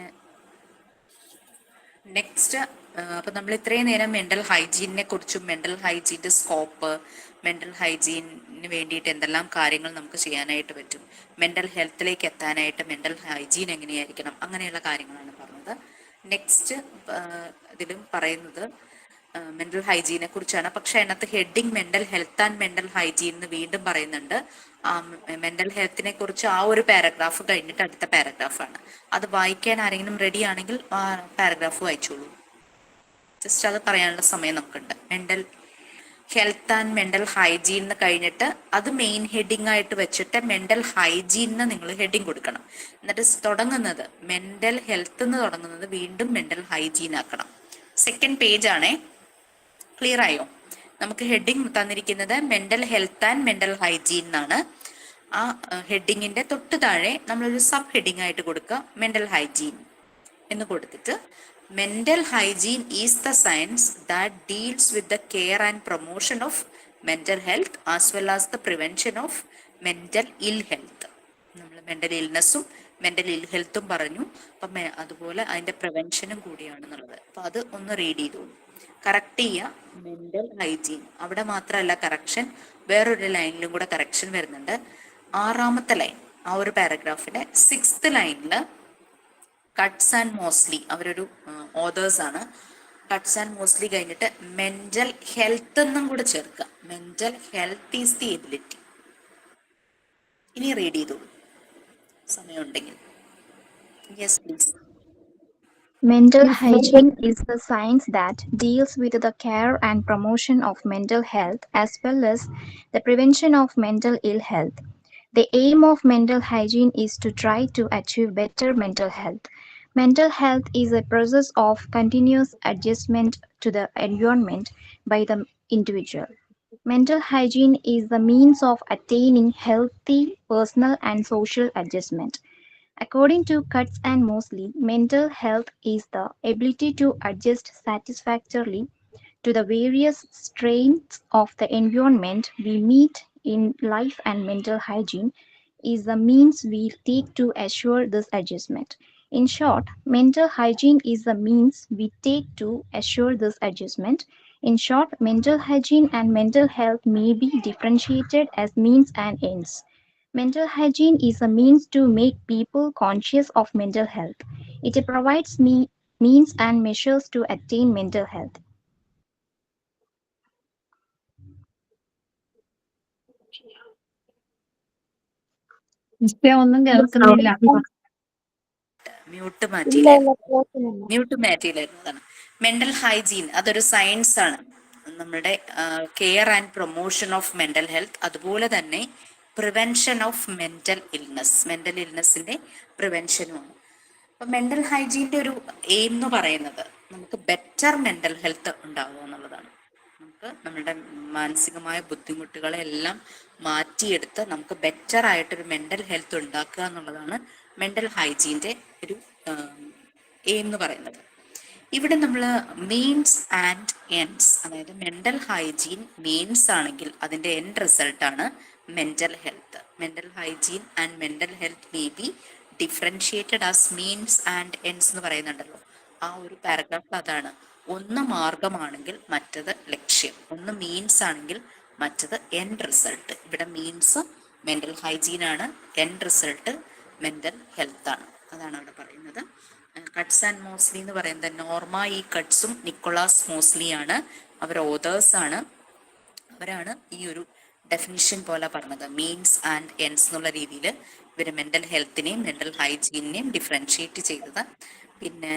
നെക്സ്റ്റ്, അപ്പം നമ്മൾ ഇത്രയും നേരം മെൻ്റൽ ഹൈജീനിനെ കുറിച്ചും മെൻ്റൽ ഹൈജീൻ്റെ സ്കോപ്പ്, മെൻ്റൽ ഹൈജീനിന് വേണ്ടിയിട്ട് എന്തെല്ലാം കാര്യങ്ങൾ നമുക്ക് ചെയ്യാനായിട്ട് പറ്റും, മെൻ്റൽ ഹെൽത്തിലേക്ക് എത്താനായിട്ട് മെൻ്റൽ ഹൈജീൻ എങ്ങനെയായിരിക്കണം, അങ്ങനെയുള്ള കാര്യങ്ങളാണ് പറഞ്ഞത്. നെക്സ്റ്റ് ഇതിലും പറയുന്നത് മെൻ്റൽ ഹൈജീനെ കുറിച്ചാണ്. പക്ഷെ അതിനകത്ത് heading mental health and mental hygiene എന്ന് വീണ്ടും പറയുന്നുണ്ട്. മെൻ്റൽ ഹെൽത്തിനെ കുറിച്ച് ആ ഒരു പാരഗ്രാഫ് കഴിഞ്ഞിട്ട് അടുത്ത പാരഗ്രാഫാണ്. അത് വായിക്കാൻ ആരെങ്കിലും റെഡി ആണെങ്കിൽ ആ പാരഗ്രാഫ് വായിച്ചോളൂ. ജസ്റ്റ് അത് പറയാനുള്ള സമയം നമുക്കുണ്ട്. Mental health and mental hygiene എന്ന് കഴിഞ്ഞിട്ട് അത് മെയിൻ ഹെഡിങ് ആയിട്ട് വെച്ചിട്ട് മെൻ്റൽ ഹൈജീനിന് നിങ്ങൾ ഹെഡിങ് കൊടുക്കണം. എന്നിട്ട് തുടങ്ങുന്നത് മെൻ്റൽ ഹെൽത്ത് എന്ന് തുടങ്ങുന്നത് വീണ്ടും മെൻ്റൽ ഹൈജീൻ ആക്കണം. സെക്കൻഡ് പേജ് ആണേ. ക്ലിയർ ആയോ? നമുക്ക് ഹെഡിങ് തന്നിരിക്കുന്നത് mental health and mental hygiene എന്നാണ്. ആ ഹെഡിങ്ങിന്റെ തൊട്ട് താഴെ നമ്മളൊരു സബ് ഹെഡിങ് ആയിട്ട് കൊടുക്കുക മെൻ്റൽ ഹൈജീൻ എന്ന് കൊടുത്തിട്ട്, mental hygiene is the science that deals with the care and promotion of mental health as well as the prevention of mental ഇൽ ഹെൽത്ത്. നമ്മൾ മെൻ്റൽ ഇൽനെസ്സും മെൻ്റൽ ഇൽ ഹെൽത്തും പറഞ്ഞു. അപ്പം അതുപോലെ അതിൻ്റെ പ്രിവെൻഷനും കൂടിയാണെന്നുള്ളത്. അപ്പം അത് ഒന്ന് റീഡ് ചെയ്തോളൂ. കറക്റ്റ് ചെയ്യുക. മെൻ്റൽ ഹൈജീൻ അവിടെ മാത്രമല്ല കറക്ഷൻ, വേറൊരു ലൈനിലും കൂടെ കറക്ഷൻ വരുന്നുണ്ട്. 6ാമത്തെ ലൈൻ, ആ ഒരു പാരഗ്രാഫിന്റെ 6th ലൈനിൽ കട്ട്സ് ആൻഡ് മോസ്ലി അവരൊരു ഓതേഴ്സ് ആണ്. കട്ട്സ് ആൻഡ് മോസ്ലി കഴിഞ്ഞിട്ട് മെൻ്റൽ ഹെൽത്ത് എന്നും കൂടെ ചേർക്കുക. Mental health is the ability. ഇനി റീഡ് ചെയ്തോളൂ സമയമുണ്ടെങ്കിൽ. Yes please. Mental hygiene is the science that deals with the care and promotion of mental health as well as the prevention of mental ill health. The aim of mental hygiene is to try to achieve better mental health. Mental health is a process of continuous adjustment to the environment by the individual. Mental hygiene is the means of attaining healthy personal and social adjustment. According to Cutts and Mosley, mental health is the ability to adjust satisfactorily to the various strains of the environment we meet in life, and mental hygiene is the means we take to assure this adjustment. In short, mental hygiene is the means we take to assure this adjustment. In short, mental hygiene and mental health may be differentiated as means and ends. Mental hygiene is a means to make people conscious of mental health. It provides means and measures to attain mental health. മിസ്റ്റേ ഒന്നും കേൾക്കുന്നില്ല. Mute ഇല്ല മാറ്റിയില്ലായിരുന്നു. കേൾക്കുന്നില്ല. Mute മാറ്റിയില്ലായിരുന്നതാണ്. Mental hygiene അതൊരു science ആണ്. നമ്മുടെ care and promotion of mental health, അതുപോലെ തന്നെ prevention of mental ഇൽനെസ്സിന്റെ പ്രിവെൻഷനുമാണ്. അപ്പൊ മെന്റൽ ഹൈജീന്റെ ഒരു എയിം എന്ന് പറയുന്നത് നമുക്ക് ബെറ്റർ മെന്റൽ ഹെൽത്ത് ഉണ്ടാവുക എന്നുള്ളതാണ്. നമുക്ക് നമ്മുടെ മാനസികമായ ബുദ്ധിമുട്ടുകളെ എല്ലാം മാറ്റിയെടുത്ത് നമുക്ക് ബെറ്റർ ആയിട്ടൊരു മെന്റൽ ഹെൽത്ത് ഉണ്ടാക്കുക എന്നുള്ളതാണ് മെന്റൽ ഹൈജീന്റെ ഒരു എയിം എന്ന് പറയുന്നത്. ഇവിടെ നമ്മൾ മീൻസ് ആൻഡ് എൻഡ്സ്, അതായത് മെന്റൽ ഹൈജീൻ മീൻസ് ആണെങ്കിൽ അതിന്റെ എൻഡ് റിസൾട്ട് ആണ് mental health. Mental hygiene and mental health may be differentiated as means and ends എന്ന് പറയുന്നുണ്ടല്ലോ. ആ ഒരു പാരഗ്രാഫ് അതാണ്. ഒന്ന് മാർഗമാണെങ്കിൽ മറ്റത് ലക്ഷ്യം, ഒന്ന് മീൻസ് ആണെങ്കിൽ മറ്റത് എൻഡ് റിസൾട്ട്. ഇവിടെ മീൻസ് മെന്റൽ ഹൈജീൻ ആണ്, എൻഡ് റിസൾട്ട് മെന്റൽ ഹെൽത്ത് ആണ്. അതാണ് അവിടെ പറയുന്നത്. കട്ട്സ് ആൻഡ് മോസ്ലി എന്ന് പറയുന്നത് നോർമ ഇ കട്ട്സും നിക്കോളാസ് മോസ്ലിയാണ്. അവർ ഓതേഴ്സ് ആണ്. അവരാണ് ഈ ഒരു ഡെഫിനിഷൻ പോലെ പറഞ്ഞത്. മീൻസ് ആൻഡ് എൻഡ്സ് എന്നുള്ള രീതിയിൽ ഇവർ മെന്റൽ ഹെൽത്തിനെയും മെന്റൽ ഹൈജീനെയും ഡിഫറൻഷിയേറ്റ് ചെയ്തത്. പിന്നെ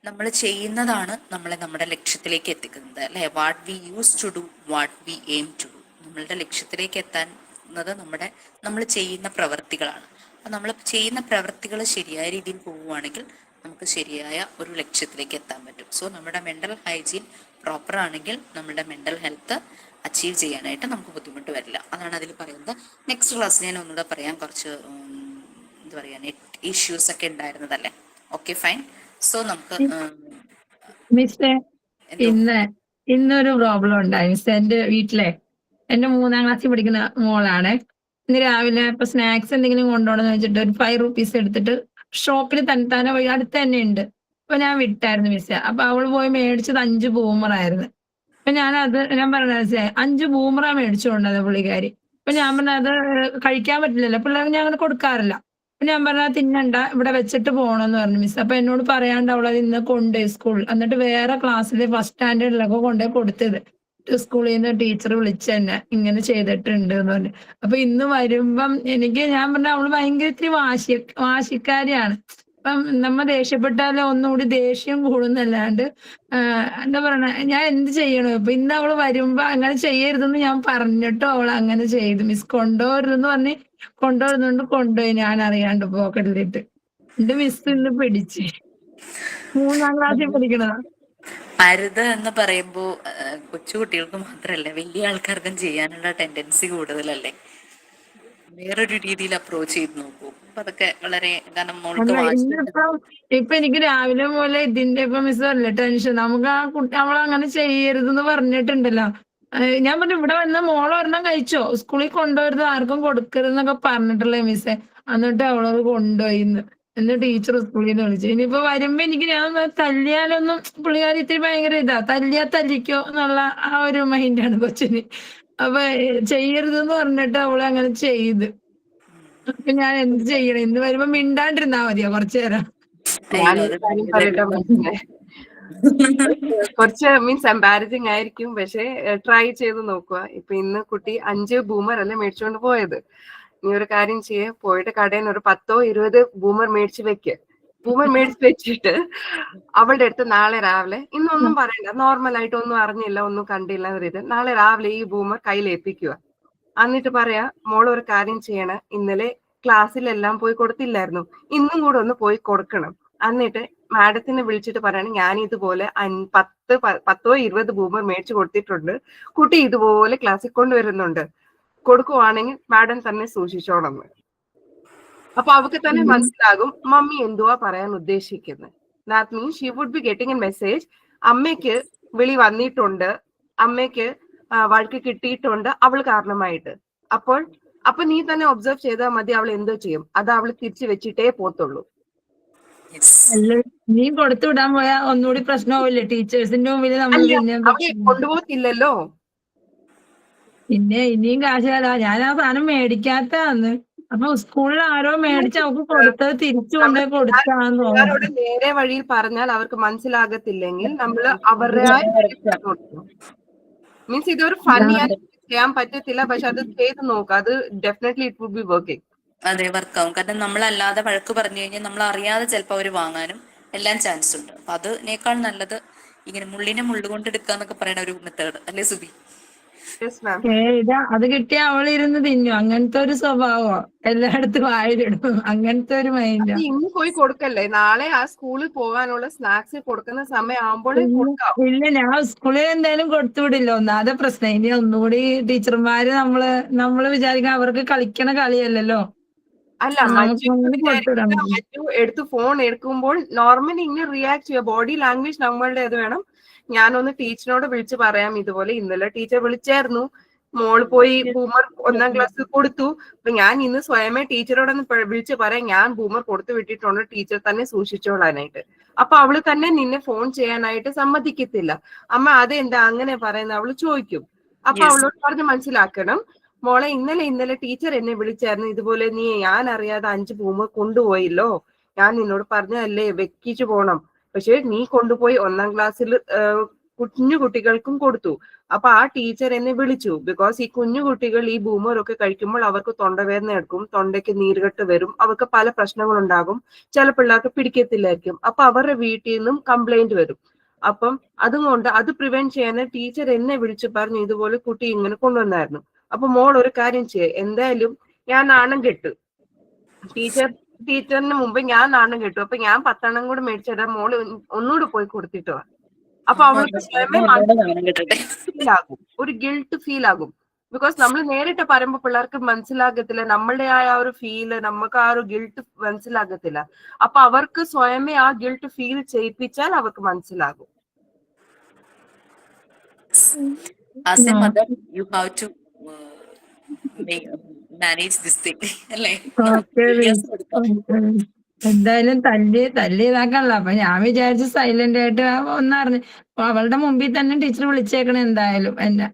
നമ്മൾ ചെയ്യുന്നതാണ് നമ്മളെ നമ്മുടെ ലക്ഷ്യത്തിലേക്ക് എത്തിക്കുന്നത്, അല്ലെ? What we use to do, what we aim to do. നമ്മളുടെ ലക്ഷ്യത്തിലേക്ക് എത്താൻ നമ്മൾ ചെയ്യുന്ന പ്രവൃത്തികളാണ്. അപ്പം നമ്മൾ ചെയ്യുന്ന പ്രവൃത്തികൾ ശരിയായ രീതിയിൽ പോവുകയാണെങ്കിൽ നമുക്ക് ശരിയായ ഒരു ലക്ഷ്യത്തിലേക്ക് എത്താൻ പറ്റും. സോ നമ്മുടെ മെന്റൽ ഹൈജീൻ പ്രോപ്പർ ആണെങ്കിൽ നമ്മുടെ മെന്റൽ ഹെൽത്ത് അച്ചീവ് ചെയ്യാനായിട്ട് നമുക്ക് ബുദ്ധിമുട്ട് വരില്ല. അതാണ് അതിൽ പറയുന്നത്. നെക്സ്റ്റ് ക്ലാസ്സിൽ ഞാൻ ഒന്നുകൂടെ പറയാൻ കുറച്ച് എന്താ പറയുക, നെറ്റ് ഇഷ്യൂസ് ഒക്കെ ഉണ്ടായിരുന്നതല്ലേ. Okay, fine. സോ നമുക്ക് മിസ്റ്റേ ഇന്നൊരു പ്രോബ്ലം ഉണ്ടായി മിസ്റ്റേ. എന്റെ വീട്ടിലെ എന്റെ 3ാം ക്ലാസ്സിൽ പഠിക്കുന്ന മോളാണ്. ഇന്ന് രാവിലെ ഇപ്പൊ സ്നാക്സ് എന്തെങ്കിലും കൊണ്ടുപോകണമെന്ന് വെച്ചിട്ട് ഒരു 5 rupees എടുത്തിട്ട് ഷോപ്പിൽ തന്നെ പോയി, അടുത്ത് തന്നെ ഉണ്ട്. അപ്പൊ ഞാൻ വിട്ടായിരുന്നു മിസ്സേ. അപ്പൊ അവള് പോയി മേടിച്ചത് 5 ബൂമറായിരുന്നു. അപ്പൊ ഞാൻ പറഞ്ഞ 5 ബൂമറാ മേടിച്ചുകൊണ്ടത് പുള്ളിക്കാരി. അപ്പൊ ഞാൻ പറഞ്ഞത് കഴിക്കാൻ പറ്റില്ലല്ലോ, പിള്ളേർക്ക് ഞാൻ അങ്ങനെ കൊടുക്കാറില്ല. അപ്പൊ ഞാൻ പറഞ്ഞ തിന്നണ്ട, ഇവിടെ വെച്ചിട്ട് പോകണമെന്ന് പറഞ്ഞു മിസ്. അപ്പൊ എന്നോട് പറയാണ്ട് അവളത് ഇന്ന് കൊണ്ടുപോയി സ്കൂളിൽ, എന്നിട്ട് വേറെ ക്ലാസ്സിൽ ഫസ്റ്റ് സ്റ്റാൻഡേർഡിലൊക്കെ കൊണ്ടുപോയി കൊടുത്തത്. സ്കൂളിൽ നിന്ന് ടീച്ചർ വിളിച്ച് തന്നെ ഇങ്ങനെ ചെയ്തിട്ടുണ്ട് എന്ന് പറഞ്ഞു. അപ്പൊ ഇന്ന് വരുമ്പം ഞാൻ പറഞ്ഞ അവള് ഭയങ്കര ഇത്തിരി വാശിക്കാരിയാണ്. അപ്പം നമ്മ ദേഷ്യപ്പെട്ടാലും ഒന്നുകൂടി ദേഷ്യം കൂടുന്നല്ലാണ്ട് എന്താ പറയണ, ഞാൻ എന്ത് ചെയ്യണോ? ഇപ്പൊ ഇന്ന് അവള് വരുമ്പോ അങ്ങനെ ചെയ്യരുതെന്ന് ഞാൻ പറഞ്ഞിട്ടോ അവൾ അങ്ങനെ ചെയ്തു മിസ്. കൊണ്ടുപോകരുതെന്ന് പറഞ്ഞ് കൊണ്ടുവരുന്നുണ്ട്, കൊണ്ടുപോയി ഞാൻ അറിയാണ്ട് പോക്കറ്റിലിട്ട്. എന്റെ മിസ് ഇന്ന് പിടിച്ച്. 3ാം ക്ലാസ്സിൽ പഠിക്കണതാ. അരുത് എന്ന് പറയുമ്പോൾ കൊച്ചുകുട്ടികൾക്ക് മാത്രമല്ല വലിയ ആൾക്കാർക്കും ചെയ്യാനുള്ള ടെൻഡൻസി കൂടുതലല്ലേ. വേറൊരു രീതിയിൽ അപ്രോച്ച് ചെയ്ത് നോക്കൂ. അപ്പൊ അതൊക്കെ വളരെ, കാരണം മോൾക്ക് ഇപ്പൊ എനിക്ക് രാവിലെ പോലെ ഇതിന്റെ ഇപ്പൊ മിസ് പറഞ്ഞില്ല ടെൻഷൻ. നമുക്ക് ആ കുട്ടി അവളങ്ങനെ ചെയ്യരുതെന്ന് പറഞ്ഞിട്ടുണ്ടല്ലോ. ഞാൻ പറഞ്ഞു ഇവിടെ വന്ന് മോള് ഒരെണ്ണം കഴിച്ചോ, സ്കൂളിൽ കൊണ്ടുവരുത്, ആർക്കും കൊടുക്കരുതെന്നൊക്കെ പറഞ്ഞിട്ടുള്ളേ മിസ്സെ. എന്നിട്ട് അവളത് കൊണ്ടുപോയിന്ന്. എന്നിട്ട് ടീച്ചർ സ്കൂളിൽ നിന്ന് വിളിച്ചു. ഇനിയിപ്പോ വരുമ്പോ ഞാൻ തല്ലിയാലൊന്നും, പുള്ളിക്കാരി ഇത്തിരി ഭയങ്കര തല്ലിക്കോ എന്നുള്ള ആ ഒരു മൈൻഡാണ് കൊച്ചിന്. അപ്പൊ ചെയ്യരുതെന്ന് പറഞ്ഞിട്ട് അവളെ അങ്ങനെ ചെയ്ത്. അപ്പൊ ഞാൻ എന്ത് ചെയ്യണം? ഇന്ന് വരുമ്പോ മിണ്ടാണ്ടിരുന്നാ മതിയോ കുറച്ചു നേരം? ഞാനൊരു കാര്യം പറയട്ടെ മനസ്സിനെ, കുറച്ച് മീൻസ് എംബാരസിങ് ആയിരിക്കും, പക്ഷെ ട്രൈ ചെയ്ത് നോക്കുക. ഇപ്പൊ ഇന്ന് കുട്ടി 5 ബൂമർ അല്ലേ മേടിച്ചുകൊണ്ട് പോയത്. നീ ഒരു കാര്യം ചെയ്യേ, പോയിട്ട് കടയിൽ നിന്ന് ഒരു 10 20 ബൂമർ മേടിച്ച് വെക്ക്. ബൂമർ മേടിച്ച് വെച്ചിട്ട് അവളുടെ അടുത്ത് നാളെ രാവിലെ, ഇന്നൊന്നും പറയണ്ട, നോർമലായിട്ട് ഒന്നും അറിഞ്ഞില്ല, ഒന്നും കണ്ടില്ല എന്ന രീതി നാളെ രാവിലെ ഈ ബൂമർ കയ്യിൽ ഏൽപ്പിക്കുക. എന്നിട്ട് പറയാ, മോൾ ഒരു കാര്യം ചെയ്യണം, ഇന്നലെ ക്ലാസ്സിലെല്ലാം പോയി കൊടുത്തില്ലായിരുന്നു, ഇന്നും കൂടെ ഒന്ന് പോയി കൊടുക്കണം. എന്നിട്ട് മാഡത്തിനെ വിളിച്ചിട്ട് പറയണം, ഞാൻ ഇതുപോലെ 10 20 ബൂമർ മേടിച്ചു കൊടുത്തിട്ടുണ്ട്, കുട്ടി ഇതുപോലെ ക്ലാസ്സിൽ കൊണ്ടുവരുന്നുണ്ട്, കൊടുക്കുവാണെങ്കിൽ മാഡം തന്നെ സൂക്ഷിച്ചോണം. അപ്പൊ അവർക്ക് തന്നെ മനസ്സിലാകും മമ്മി എന്തുവാ പറയാൻ ഉദ്ദേശിക്കുന്നത്. That means she would be getting a message, അമ്മയ്ക്ക് വിളി വന്നിട്ടുണ്ട്, അമ്മയ്ക്ക് വഴക്ക് കിട്ടിയിട്ടുണ്ട് അവൾ കാരണമായിട്ട്. അപ്പൊ നീ തന്നെ ഒബ്സർവ് ചെയ്താൽ മതി അവൾ എന്തോ ചെയ്യും. അത് അവൾ തിരിച്ചു വെച്ചിട്ടേ പോത്തുള്ളൂ. നീ കൊടുത്തു വിടാൻ പോയാ ഒന്നുകൂടി പ്രശ്നമാവില്ലേ ടീച്ചേഴ്സിന്റെ മുമ്പിൽ നമ്മൾ? അവളെ കൊണ്ടുപോകത്തില്ലല്ലോ. പിന്നെ ഇനിയും കാശാല, ഞാൻ ആ സാധനം മേടിക്കാത്തന്ന്. അപ്പൊ സ്കൂളിൽ ആരോ മേടിച്ച് അവർക്ക് കൊടുത്തത് തിരിച്ചു കൊണ്ടുപോയി കൊടുത്താന്ന് തോന്നുന്നു. നേരെ വഴിയിൽ പറഞ്ഞാൽ അവർക്ക് മനസ്സിലാകത്തില്ലെങ്കിൽ നമ്മൾ അവരുടെ മീൻസ് ഇതൊരു ഫണ്ണി ചെയ്യാൻ പറ്റത്തില്ല, പക്ഷെ അത് ചെയ്ത് നോക്കുക. അത് definitely it would be working. അതെ, വർക്കാവും. കാരണം നമ്മളല്ലാതെ വഴക്ക് പറഞ്ഞു കഴിഞ്ഞാൽ നമ്മൾ അറിയാതെ ചിലപ്പോൾ അവർ വാങ്ങാനും എല്ലാം ചാൻസ് ഉണ്ട്. അപ്പൊ അതിനേക്കാൾ നല്ലത് ഇങ്ങനെ മുള്ളിനെ മുള്ളുകൊണ്ട് എടുക്കാന്നൊക്കെ പറയുന്ന ഒരു മെത്തേഡ് അല്ലേ സുബി? Yes ma'am. ഇതാ അത് കിട്ടിയ അവളിരുന്ന് തിന്നു. അങ്ങനത്തെ ഒരു സ്വഭാവോ എല്ലായിടത്തും വായിലിടും. അങ്ങനത്തെ ഒരു മൈൻഡോ. ഇന്ന് പോയി കൊടുക്കല്ലേ, നാളെ ആ സ്കൂളിൽ പോകാനുള്ള സ്നാക്സ് കൊടുക്കുന്ന സമയം ആകുമ്പോഴേ കൊടുക്കാം. ഇല്ല, ഞാൻ സ്കൂളിൽ എന്തായാലും കൊടുത്തു വിടില്ല. ഒന്നാമത്തെ പ്രശ്നം ഇനി ഒന്നുകൂടി ടീച്ചർമാര് നമ്മള് വിചാരിക്കാൻ അവർക്ക് കളിക്കണ കളിയല്ലല്ലോ. അല്ല, നമുക്ക് അങ്ങനെ കൊടുത്തുവിടാൻ പറ്റില്ല. മറ്റു എടുത്ത് ഫോൺ എടുക്കുമ്പോൾ നോർമലി ഇങ്ങനെ റിയാക്ട് ചെയ്യുക. ബോഡി ലാംഗ്വേജ് നമ്മളുടെ ഇത് വേണം. ഞാനൊന്ന് ടീച്ചറിനോട് വിളിച്ച് പറയാം, ഇതുപോലെ ഇന്നലെ ടീച്ചർ വിളിച്ചായിരുന്നു, മോള് പോയി ബൂമർ 1ാം ക്ലാസ്സിൽ കൊടുത്തു. അപ്പൊ ഞാൻ ഇന്ന് സ്വയമേ ടീച്ചറോടൊന്ന് വിളിച്ച് പറയാം, ഞാൻ ബൂമർ കൊടുത്തു വിട്ടിട്ടുണ്ട്, ടീച്ചർ തന്നെ സൂക്ഷിച്ചോളാനായിട്ട്. അപ്പൊ അവള് തന്നെ നിന്നെ ഫോൺ ചെയ്യാനായിട്ട് സമ്മതിക്കത്തില്ല. അമ്മ അതെന്താ അങ്ങനെ പറയുന്നത് അവള് ചോദിക്കും. അപ്പൊ അവളോട് പറഞ്ഞ് മനസ്സിലാക്കണം, മോളെ ഇന്നലെ ടീച്ചർ എന്നെ വിളിച്ചായിരുന്നു, ഇതുപോലെ നീ ഞാൻ അറിയാതെ 5 ബൂമർ കൊണ്ടുപോയല്ലോ, ഞാൻ നിന്നോട് പറഞ്ഞതല്ലേ വെക്കിച്ചു പോണം, പക്ഷെ നീ കൊണ്ടുപോയി 1ാം ക്ലാസ്സിൽ കുഞ്ഞു കുട്ടികൾക്കും കൊടുത്തു. അപ്പൊ ആ ടീച്ചർ എന്നെ വിളിച്ചു. ബിക്കോസ് ഈ കുഞ്ഞു കുട്ടികൾ ഈ ബൂമർ ഒക്കെ കഴിക്കുമ്പോൾ അവർക്ക് തൊണ്ടവേദന എടുക്കും, തൊണ്ടയ്ക്ക് നീർകെട്ട് വരും, അവർക്ക് പല പ്രശ്നങ്ങളുണ്ടാകും, ചില പിള്ളേർക്ക് പിടിക്കത്തില്ലായിരിക്കും. അപ്പൊ അവരുടെ വീട്ടിൽ നിന്നും കംപ്ലൈന്റ് വരും. അപ്പം അതുകൊണ്ട് അത് പ്രിവെന്റ് ചെയ്യാൻ ടീച്ചർ എന്നെ വിളിച്ചു പറഞ്ഞു, ഇതുപോലെ കുട്ടി ഇങ്ങനെ കൊണ്ടുവന്നായിരുന്നു. അപ്പൊ മോൾ ഒരു കാര്യം ചെയ്യേ, എന്തായാലും ഞാൻ നാണം കെട്ടു, ടീച്ചറിന് മുമ്പ് ഞാൻ നാണം കെട്ടു, അപ്പൊ ഞാൻ 10 കൂടെ മേടിച്ചിടാം, മോള് ഒന്നുകൂടെ പോയി കൊടുത്തിട്ട് വാ. അപ്പൊ അവൾക്ക് ഫീൽ ആകും, ഒരു ഗിൽട്ട് ഫീൽ ആകും. ബിക്കോസ് നമ്മൾ നേരിട്ട് പറയുമ്പോ പിള്ളേർക്ക് മനസ്സിലാകത്തില്ല, നമ്മളുടെ ആ ഒരു ഫീല്, നമുക്ക് ആ ഒരു ഗിൽട്ട് മനസ്സിലാകത്തില്ല. അപ്പൊ അവർക്ക് സ്വയമേ ആ ഗിൽട്ട് ഫീൽ ചെയ്യിപ്പിച്ചാൽ അവർക്ക് മനസ്സിലാകും. As a mother, you have to manage this thing. അല്ലേ? എന്തായാലും തല്ലി ഇതാക്കണല്ലോ. അപ്പൊ ഞാൻ വിചാരിച്ചു സൈലന്റ് ആയിട്ട് ഒന്നറിഞ്ഞു. അപ്പൊ അവളുടെ മുമ്പിൽ തന്നെ ടീച്ചർ വിളിച്ചേക്കണേ എന്തായാലും എന്നെ.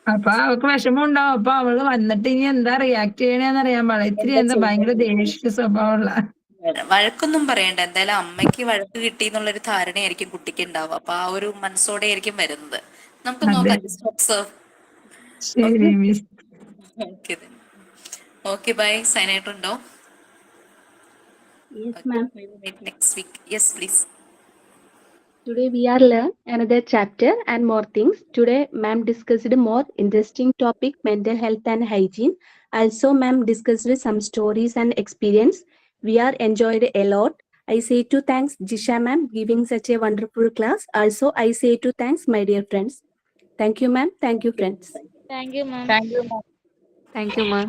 അപ്പൊ അവൾക്ക് വിഷമം ഉണ്ടാവും. അപ്പൊ അവള് വന്നിട്ട് ഇനി എന്താ റിയാക്ട് ചെയ്യണേന്ന് അറിയാൻ പാടില്ല. ഇത്തിരി എന്താ ഭയങ്കര ദേഷ്യ സ്വഭാവമുള്ള. വഴക്കൊന്നും പറയണ്ട, എന്തായാലും അമ്മയ്ക്ക് വഴക്ക് കിട്ടി എന്നുള്ളൊരു ധാരണയായിരിക്കും കുട്ടിക്ക് ഉണ്ടാവുക. അപ്പൊ ആ ഒരു മനസ്സോടെ ആയിരിക്കും വരുന്നത്. നമുക്ക് നോക്കാം, ജസ്റ്റ് ഒബ്സർവ്. ശരി മിസ്. Okay bye. സൈൻ ആയിട്ടുണ്ടോ? Yes, ma'am. We will meet next week. Yes, please. Today we are learn another chapter and more things. Today, ma'am discussed more interesting topic, mental health and hygiene. Also, ma'am discussed some stories and experience. We are enjoyed a lot. I say to thanks Jisha ma'am giving such a wonderful class. Also, I say to thanks my dear friends. Thank you, ma'am. Thank you, friends. Thank you, ma'am. Thank you, ma'am. Thank you, ma'am.